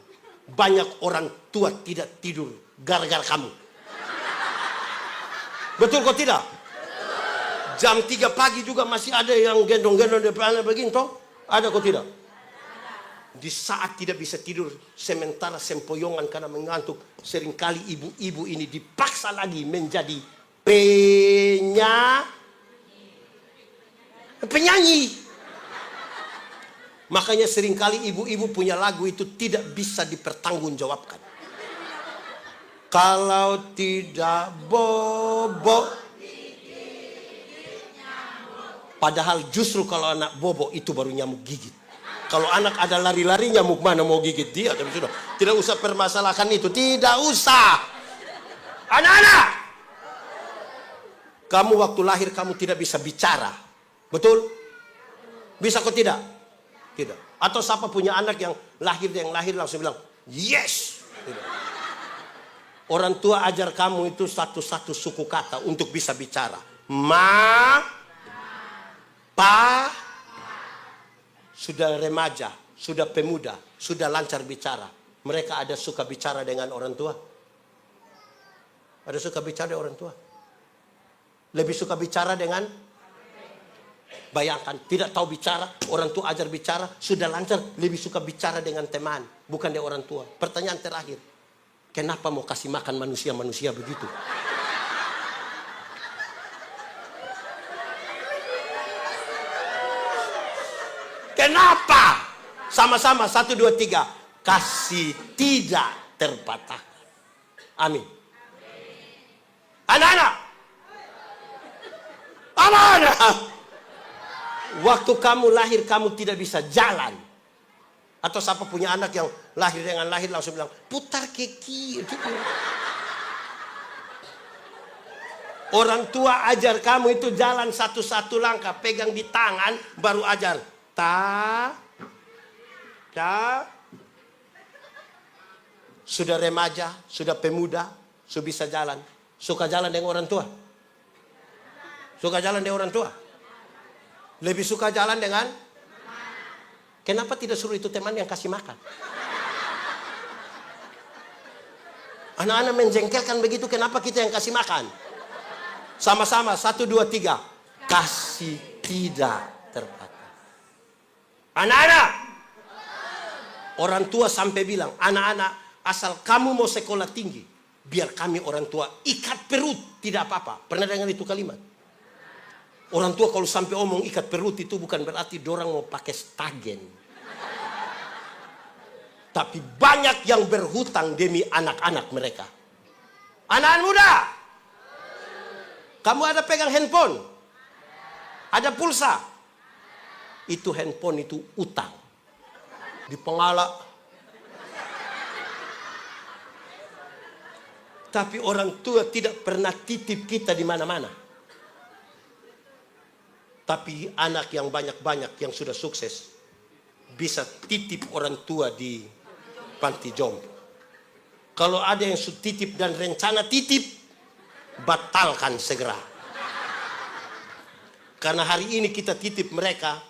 Banyak orang tua tidak tidur gara-gara kamu. Betul kok tidak? Jam 3 pagi juga masih ada yang gendong-gendong depan begini toh? Ada kok tidak? Di saat tidak bisa tidur sementara sempoyongan karena mengantuk, seringkali ibu-ibu ini dipaksa lagi menjadi penyanyi. Makanya seringkali ibu-ibu punya lagu itu tidak bisa dipertanggungjawabkan. Kalau tidak bobo, padahal justru kalau anak bobo itu baru nyamuk gigit. Kalau anak ada lari-lari nyamuk mana mau gigit dia? Tapi sudah, tidak usah permasalahkan itu. Tidak usah. Anak-anak. Kamu waktu lahir kamu tidak bisa bicara. Betul? Bisa kok tidak? Tidak. Atau siapa punya anak yang lahir langsung bilang, yes. Tidak. Orang tua ajar kamu itu satu-satu suku kata untuk bisa bicara. Ma, pa, sudah remaja, sudah pemuda, sudah lancar bicara. Mereka ada suka bicara dengan orang tua? Ada suka bicara dengan orang tua? Lebih suka bicara dengan? Bayangkan, tidak tahu bicara, orang tua ajar bicara, sudah lancar, lebih suka bicara dengan teman, bukan dengan orang tua. Pertanyaan terakhir, kenapa mau kasih makan manusia-manusia begitu? Kenapa? Sama-sama, 1, 2, 3. Kasih tidak terbatas. Amin. Anak-anak. Anak-anak. Waktu kamu lahir, kamu tidak bisa jalan. Atau siapa punya anak yang lahir dengan lahir langsung bilang, putar ke kiri. Orang tua ajar kamu itu jalan satu-satu langkah. Pegang di tangan, baru ajar. Ta. Sudah remaja, sudah pemuda, sudah bisa jalan. Suka jalan dengan orang tua? Suka jalan dengan orang tua? Lebih suka jalan dengan? Kenapa tidak suruh itu teman yang kasih makan? Anak-anak menjengkelkan begitu, kenapa kita yang kasih makan? Sama-sama, 1, 2, 3. Kasih tidak terbatas. Anak-anak. Orang tua sampai bilang, anak-anak, asal kamu mau sekolah tinggi, biar kami orang tua ikat perut, tidak apa-apa. Pernah dengar itu kalimat? Orang tua kalau sampai omong ikat perut itu bukan berarti dorang mau pakai stagen. Tapi banyak yang berhutang demi anak-anak mereka. Anak-anak muda, kamu ada pegang handphone? Ada pulsa? Itu handphone itu utang. Di pengala. Tapi orang tua tidak pernah titip kita di mana-mana. Tapi anak yang banyak-banyak yang sudah sukses bisa titip orang tua di panti jompo. Kalau ada yang sudah titip dan rencana titip, batalkan segera. Karena hari ini kita titip mereka,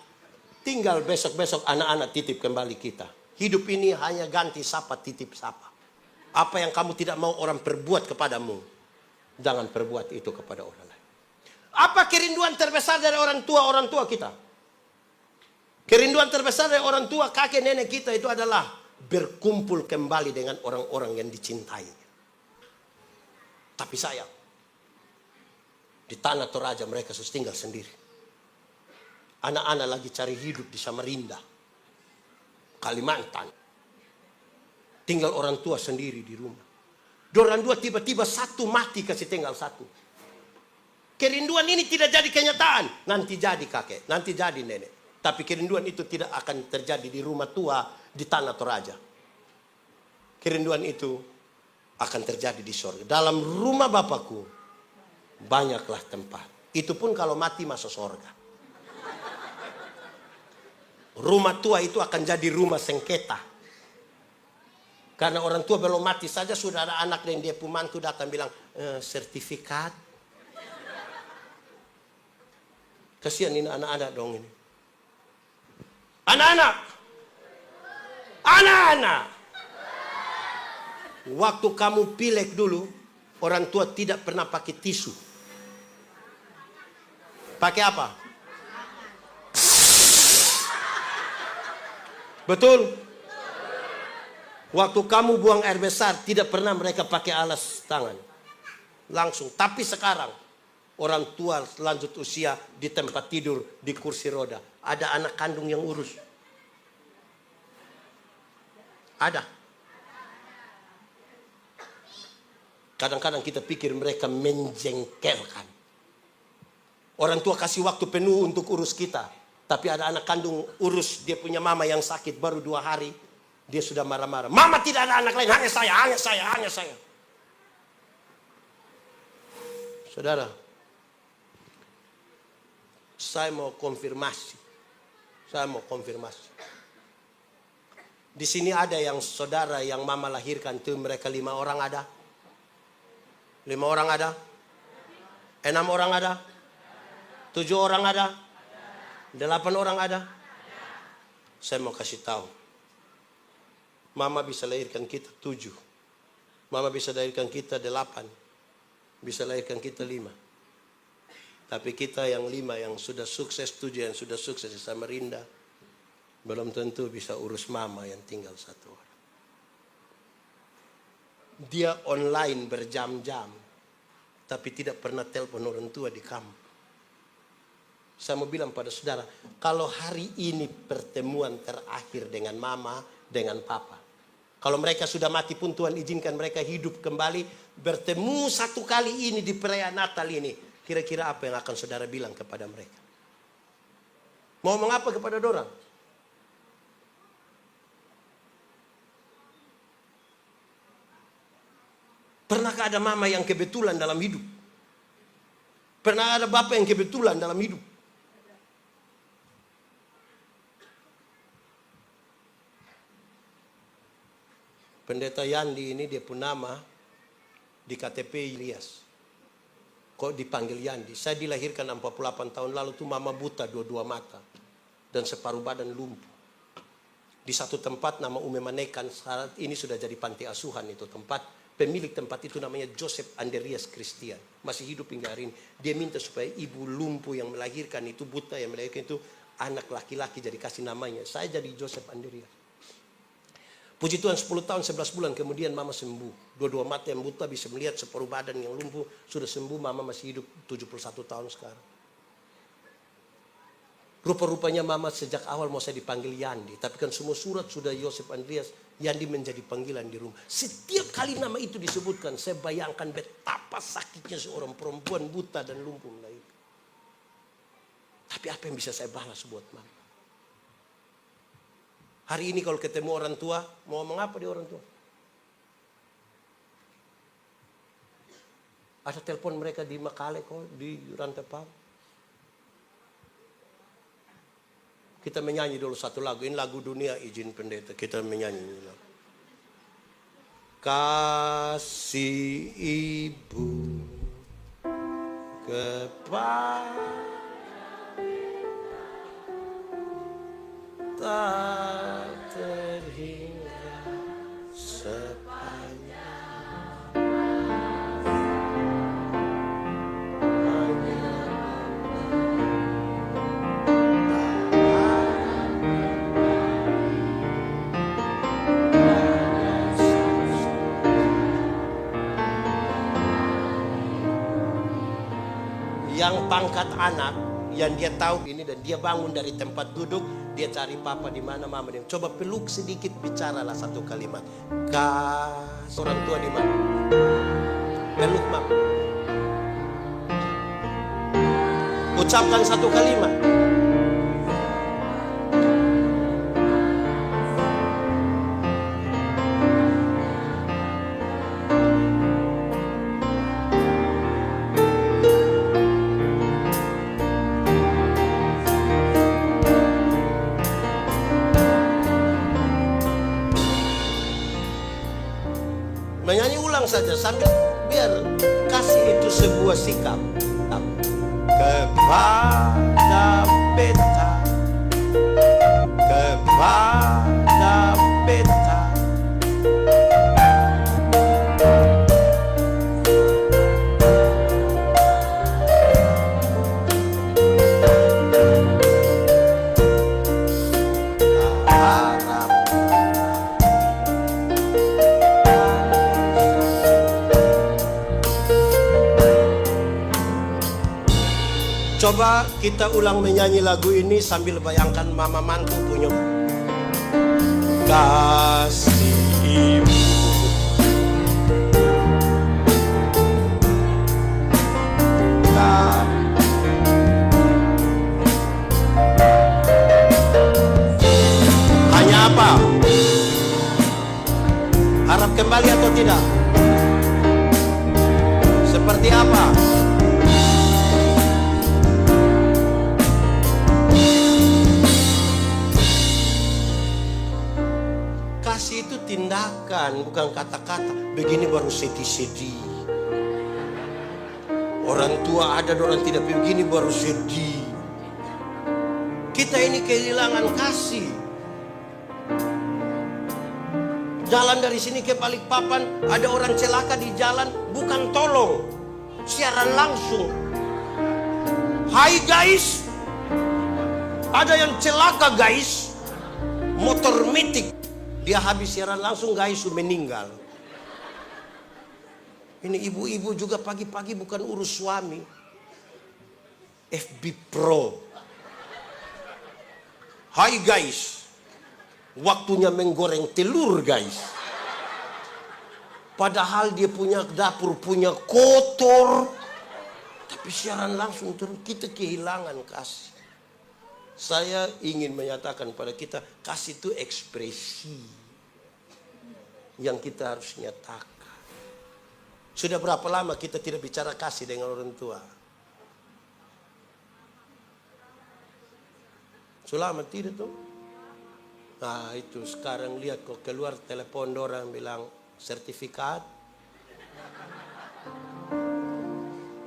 tinggal besok-besok anak-anak titip kembali kita. Hidup ini hanya ganti sapa titip sapa. Apa yang kamu tidak mau orang perbuat kepadamu, jangan perbuat itu kepada orang lain. Apa kerinduan terbesar dari orang tua kita? Kerinduan terbesar dari orang tua, kakek nenek kita itu adalah berkumpul kembali dengan orang-orang yang dicintai. Tapi sayang, di tanah Toraja mereka sudah tinggal sendiri. Anak-anak lagi cari hidup di Samarinda, Kalimantan. Tinggal orang tua sendiri di rumah. Dorang dua tiba-tiba satu mati, kasih tinggal satu. Kerinduan ini tidak jadi kenyataan. Nanti jadi kakek, nanti jadi nenek. Tapi kerinduan itu tidak akan terjadi di rumah tua di tanah Toraja. Kerinduan itu akan terjadi di sorga. Dalam rumah Bapakku banyaklah tempat. Itu pun kalau mati masuk sorga. Rumah tua itu akan jadi rumah sengketa. Karena orang tua belum mati saja sudah ada anak dan dia pembantu datang bilang, sertifikat. Kasihan ini anak-anak dong ini. Anak-anak. Anak-anak. Waktu kamu pilek dulu, orang tua tidak pernah pakai tisu. Pakai apa? Betul? Waktu kamu buang air besar, tidak pernah mereka pakai alas tangan. Langsung. Tapi sekarang, orang tua lanjut usia di tempat tidur, di kursi roda. Ada anak kandung yang urus. Ada. Kadang-kadang kita pikir mereka menjengkelkan. Orang tua kasih waktu penuh untuk urus kita. Tapi ada anak kandung urus dia punya mama yang sakit baru 2 hari. Dia sudah marah-marah. Mama tidak ada anak lain, hanya saya, hanya saya, hanya saya. Saudara, saya mau konfirmasi. Di sini ada yang saudara yang mama lahirkan itu mereka 5 orang ada? 5 orang ada? 6 orang ada? 7 orang ada? 8 orang ada? Saya mau kasih tahu. Mama bisa lahirkan kita 7. Mama bisa lahirkan kita 8. Bisa lahirkan kita 5. Tapi kita yang 5 yang sudah sukses, 7 yang sudah sukses di Samarinda, belum tentu bisa urus mama yang tinggal 1 orang. Dia online berjam-jam, tapi tidak pernah telepon orang tua di kampung. Saya mau bilang pada saudara, kalau hari ini pertemuan terakhir dengan mama, dengan papa. Kalau mereka sudah mati pun Tuhan izinkan mereka hidup kembali, bertemu satu kali ini di perayaan Natal ini. Kira-kira apa yang akan saudara bilang kepada mereka? Mau ngomong apa kepada dorang? Pernahkah ada mama yang kebetulan dalam hidup? Pernah ada bapak yang kebetulan dalam hidup? Pendeta Yandi ini dia pun nama di KTP Ilyas. Kok dipanggil Yandi? Saya dilahirkan 48 tahun lalu tuh mama buta dua-dua mata. Dan separuh badan lumpuh. Di satu tempat nama Ume Manekan, saat ini sudah jadi panti asuhan itu tempat. Pemilik tempat itu namanya Joseph Andreas Christian. Masih hidup hingga hari ini. Dia minta supaya ibu lumpuh yang melahirkan itu, buta yang melahirkan itu, anak laki-laki jadi kasih namanya. Saya jadi Joseph Andreas. Puji Tuhan 10 tahun 11 bulan kemudian mama sembuh. Dua-dua mata yang buta bisa melihat, separuh badan yang lumpuh sudah sembuh. Mama masih hidup 71 tahun sekarang. Rupa-rupanya mama sejak awal mau saya dipanggil Yandi. Tapi kan semua surat sudah Joseph Andreas. Yandi menjadi panggilan di rumah. Setiap kali nama itu disebutkan, saya bayangkan betapa sakitnya seorang perempuan buta dan lumpuh melahirkan. Tapi apa yang bisa saya balas buat mama? Hari ini kalau ketemu orang tua, mau ngomong apa di orang tua? Ada telepon mereka di Makale kok, di Rantepang. Kita menyanyi dulu satu lagu. Ini lagu dunia, izin pendeta. Kita menyanyi. Kasih ibu kepada tak terhingga sepanjang yang pangkat anak, yang dia tahu ini dan dia bangun dari tempat duduk, dia cari papa di mana, mama di mana. Coba peluk sedikit, bicaralah satu kalimat. Orang tua di mana? Peluk mama. Ucapkan satu kalimat. Menyanyi ulang saja sambil biar kasih itu sebuah sikap kepada beta, kepada beta. Coba kita ulang menyanyi lagu ini sambil bayangkan mama mantu punya kasih ibu. Hanya apa? Harap kembali atau tidak? Seperti apa? Kasih itu tindakan, bukan kata-kata. Begini baru sedih-sedih. Orang tua ada, orang tidak begini baru sedih. Kita ini kehilangan kasih. Jalan dari sini ke Balikpapan, ada orang celaka di jalan, bukan tolong, siaran langsung. Hai guys, ada yang celaka guys, motor mitik. Dia habis siaran langsung, guys meninggal. Ini ibu-ibu juga pagi-pagi bukan urus suami. FB Pro. Hai guys, waktunya menggoreng telur guys. Padahal dia punya dapur, punya kotor. Tapi siaran langsung terus, kita kehilangan kasih. Saya ingin menyatakan pada kita, kasih itu ekspresi yang kita harus nyatakan. Sudah berapa lama kita tidak bicara kasih dengan orang tua? Selama tidak tuh. Nah itu sekarang lihat kok keluar telepon orang bilang sertifikat.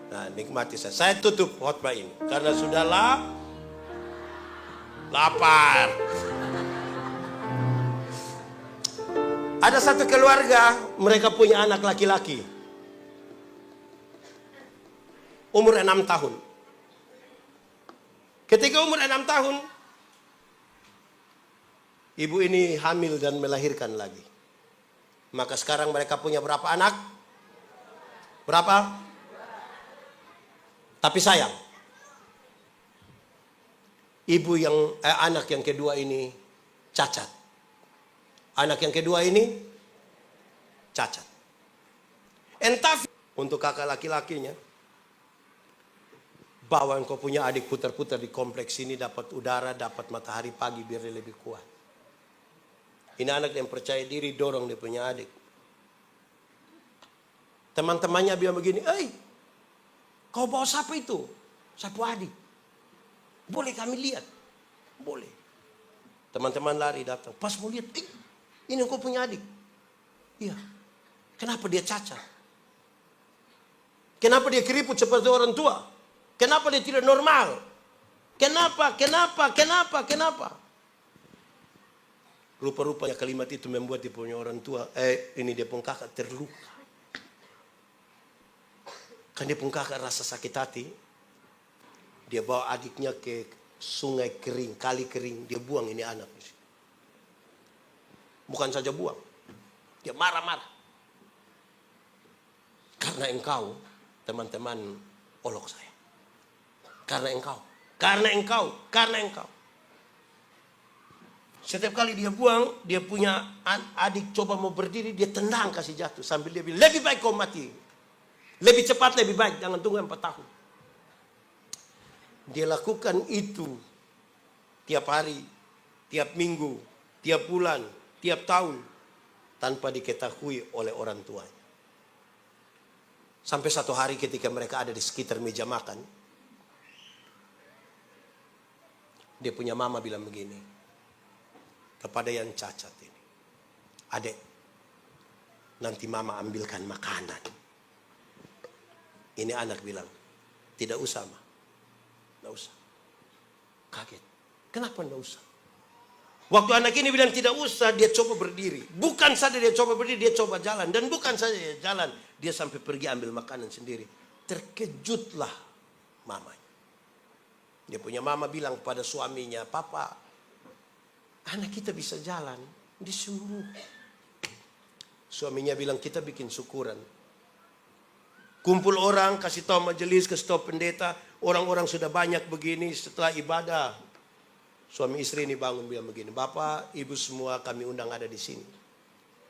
Nah nikmati saya. Saya tutup khotbah ini karena sudah lapar. Ada satu keluarga, mereka punya anak laki-laki. Umur 6 tahun. Ketika umur 6 tahun, ibu ini hamil dan melahirkan lagi. Maka sekarang mereka punya berapa anak? Berapa? Tapi sayang, anak yang kedua ini cacat. Anak yang kedua ini cacat. Entah untuk kakak laki-lakinya, bawa engkau punya adik putar-putar di kompleks ini, dapat udara, dapat matahari pagi biar dia lebih kuat. Ini anak yang percaya diri, dorong dia punya adik. Teman-temannya bilang begini, kau bawa siapa itu? Siapa adik? Boleh kami lihat? Boleh. Teman-teman lari datang, pas mau lihat, ini engkau punya adik. Iya. Kenapa dia cacat? Kenapa dia keriput seperti orang tua? Kenapa dia tidak normal? Kenapa? Rupa-rupanya kalimat itu membuat dia punya orang tua, ini dia pun kakak terluka. Kan dia pun kakak rasa sakit hati. Dia bawa adiknya ke sungai kering, kali kering. Dia buang ini anak. Bukan saja buang. Dia marah-marah. Karena engkau, teman-teman, olok saya. Karena engkau. Setiap kali dia buang, dia punya adik coba mau berdiri, dia tendang kasih jatuh. Sambil dia bilang, lebih baik kau mati. Lebih cepat, lebih baik. Jangan tunggu 4 tahun. Dia lakukan itu tiap hari, tiap minggu, tiap bulan, tiap tahun. Tanpa diketahui oleh orang tuanya. Sampai satu hari ketika mereka ada di sekitar meja makan, dia punya mama bilang begini kepada yang cacat ini. Adek, nanti mama ambilkan makanan. Ini anak bilang, tidak usah ma. Tidak usah. Kaget. Kenapa tidak usah? Waktu anak ini bilang tidak usah, dia coba berdiri. Bukan saja dia coba berdiri, dia coba jalan. Dan bukan saja dia jalan, dia sampai pergi ambil makanan sendiri. Terkejutlah mamanya. Dia punya mama bilang kepada suaminya, papa, anak kita bisa jalan, disembuh. Suaminya bilang, kita bikin syukuran. Kumpul orang, kasih tahu majelis, kasih tahu pendeta, orang-orang sudah banyak begini setelah ibadah. Suami istri ini bangun bilang begini, bapak, ibu semua kami undang ada di sini.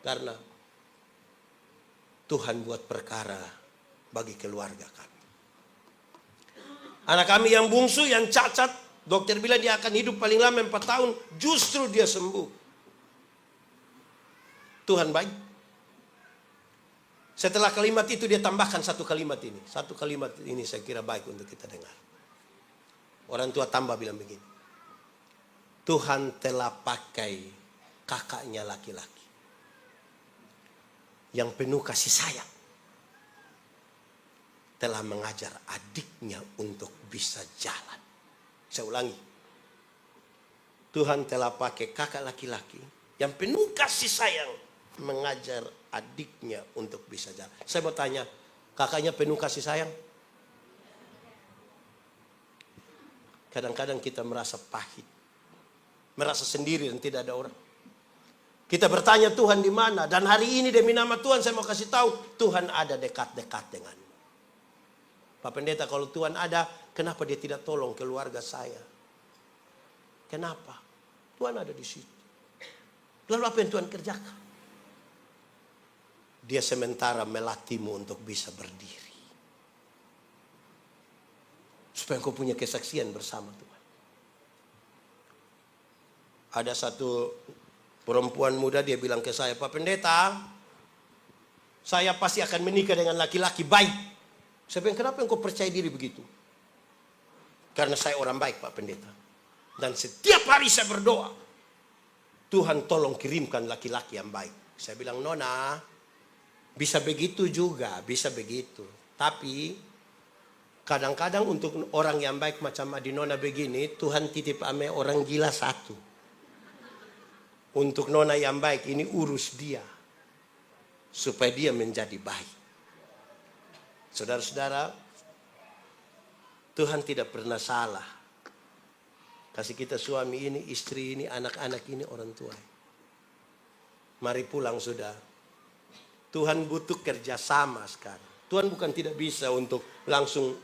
Karena Tuhan buat perkara bagi keluarga kami. Anak kami yang bungsu, yang cacat, dokter bilang dia akan hidup paling lama 4 tahun. Justru dia sembuh. Tuhan baik. Setelah kalimat itu dia tambahkan satu kalimat ini. Satu kalimat ini saya kira baik untuk kita dengar. Orang tua tambah bilang begini. Tuhan telah pakai kakaknya laki-laki. Yang penuh kasih sayang. Telah mengajar adiknya untuk bisa jalan. Saya ulangi. Tuhan telah pakai kakak laki-laki yang penuh kasih sayang mengajar adiknya untuk bisa jalan. Saya mau tanya, kakaknya penuh kasih sayang? Kadang-kadang kita merasa pahit, merasa sendiri dan tidak ada orang. Kita bertanya Tuhan di mana? Dan hari ini demi nama Tuhan saya mau kasih tahu, Tuhan ada dekat-dekat denganmu. Pak Pendeta, kalau Tuhan ada, kenapa dia tidak tolong keluarga saya? Kenapa? Tuhan ada di situ. Lalu apa yang Tuhan kerjakan? Dia sementara melatihmu untuk bisa berdiri. Supaya engkau punya kesaksian bersama Tuhan. Ada satu perempuan muda, dia bilang ke saya, Pak Pendeta, saya pasti akan menikah dengan laki-laki baik. Saya bilang, kenapa engkau percaya diri begitu? Karena saya orang baik, Pak Pendeta. Dan setiap hari saya berdoa, Tuhan tolong kirimkan laki-laki yang baik. Saya bilang, Nona, bisa begitu juga, bisa begitu. Tapi kadang-kadang untuk orang yang baik macam Adi Nona begini, Tuhan titip ame orang gila satu. Untuk Nona yang baik ini urus dia. Supaya dia menjadi baik. Saudara-saudara, Tuhan tidak pernah salah. Kasih kita suami ini, istri ini, anak-anak ini, orang tua. Mari pulang sudah. Tuhan butuh kerjasama sekarang. Tuhan bukan tidak bisa untuk langsung.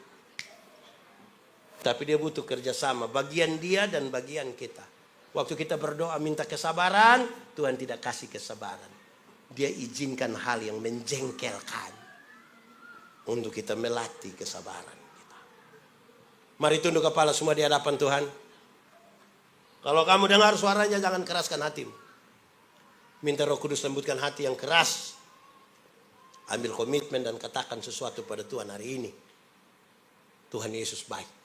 Tapi dia butuh kerjasama. Bagian dia dan bagian kita. Waktu kita berdoa minta kesabaran, Tuhan tidak kasih kesabaran. Dia izinkan hal yang menjengkelkan. Untuk kita melatih kesabaran kita. Mari tunduk kepala semua di hadapan Tuhan. Kalau kamu dengar suaranya, jangan keraskan hatimu. Minta Roh Kudus lembutkan hati yang keras. Ambil komitmen dan katakan sesuatu pada Tuhan hari ini. Tuhan Yesus baik.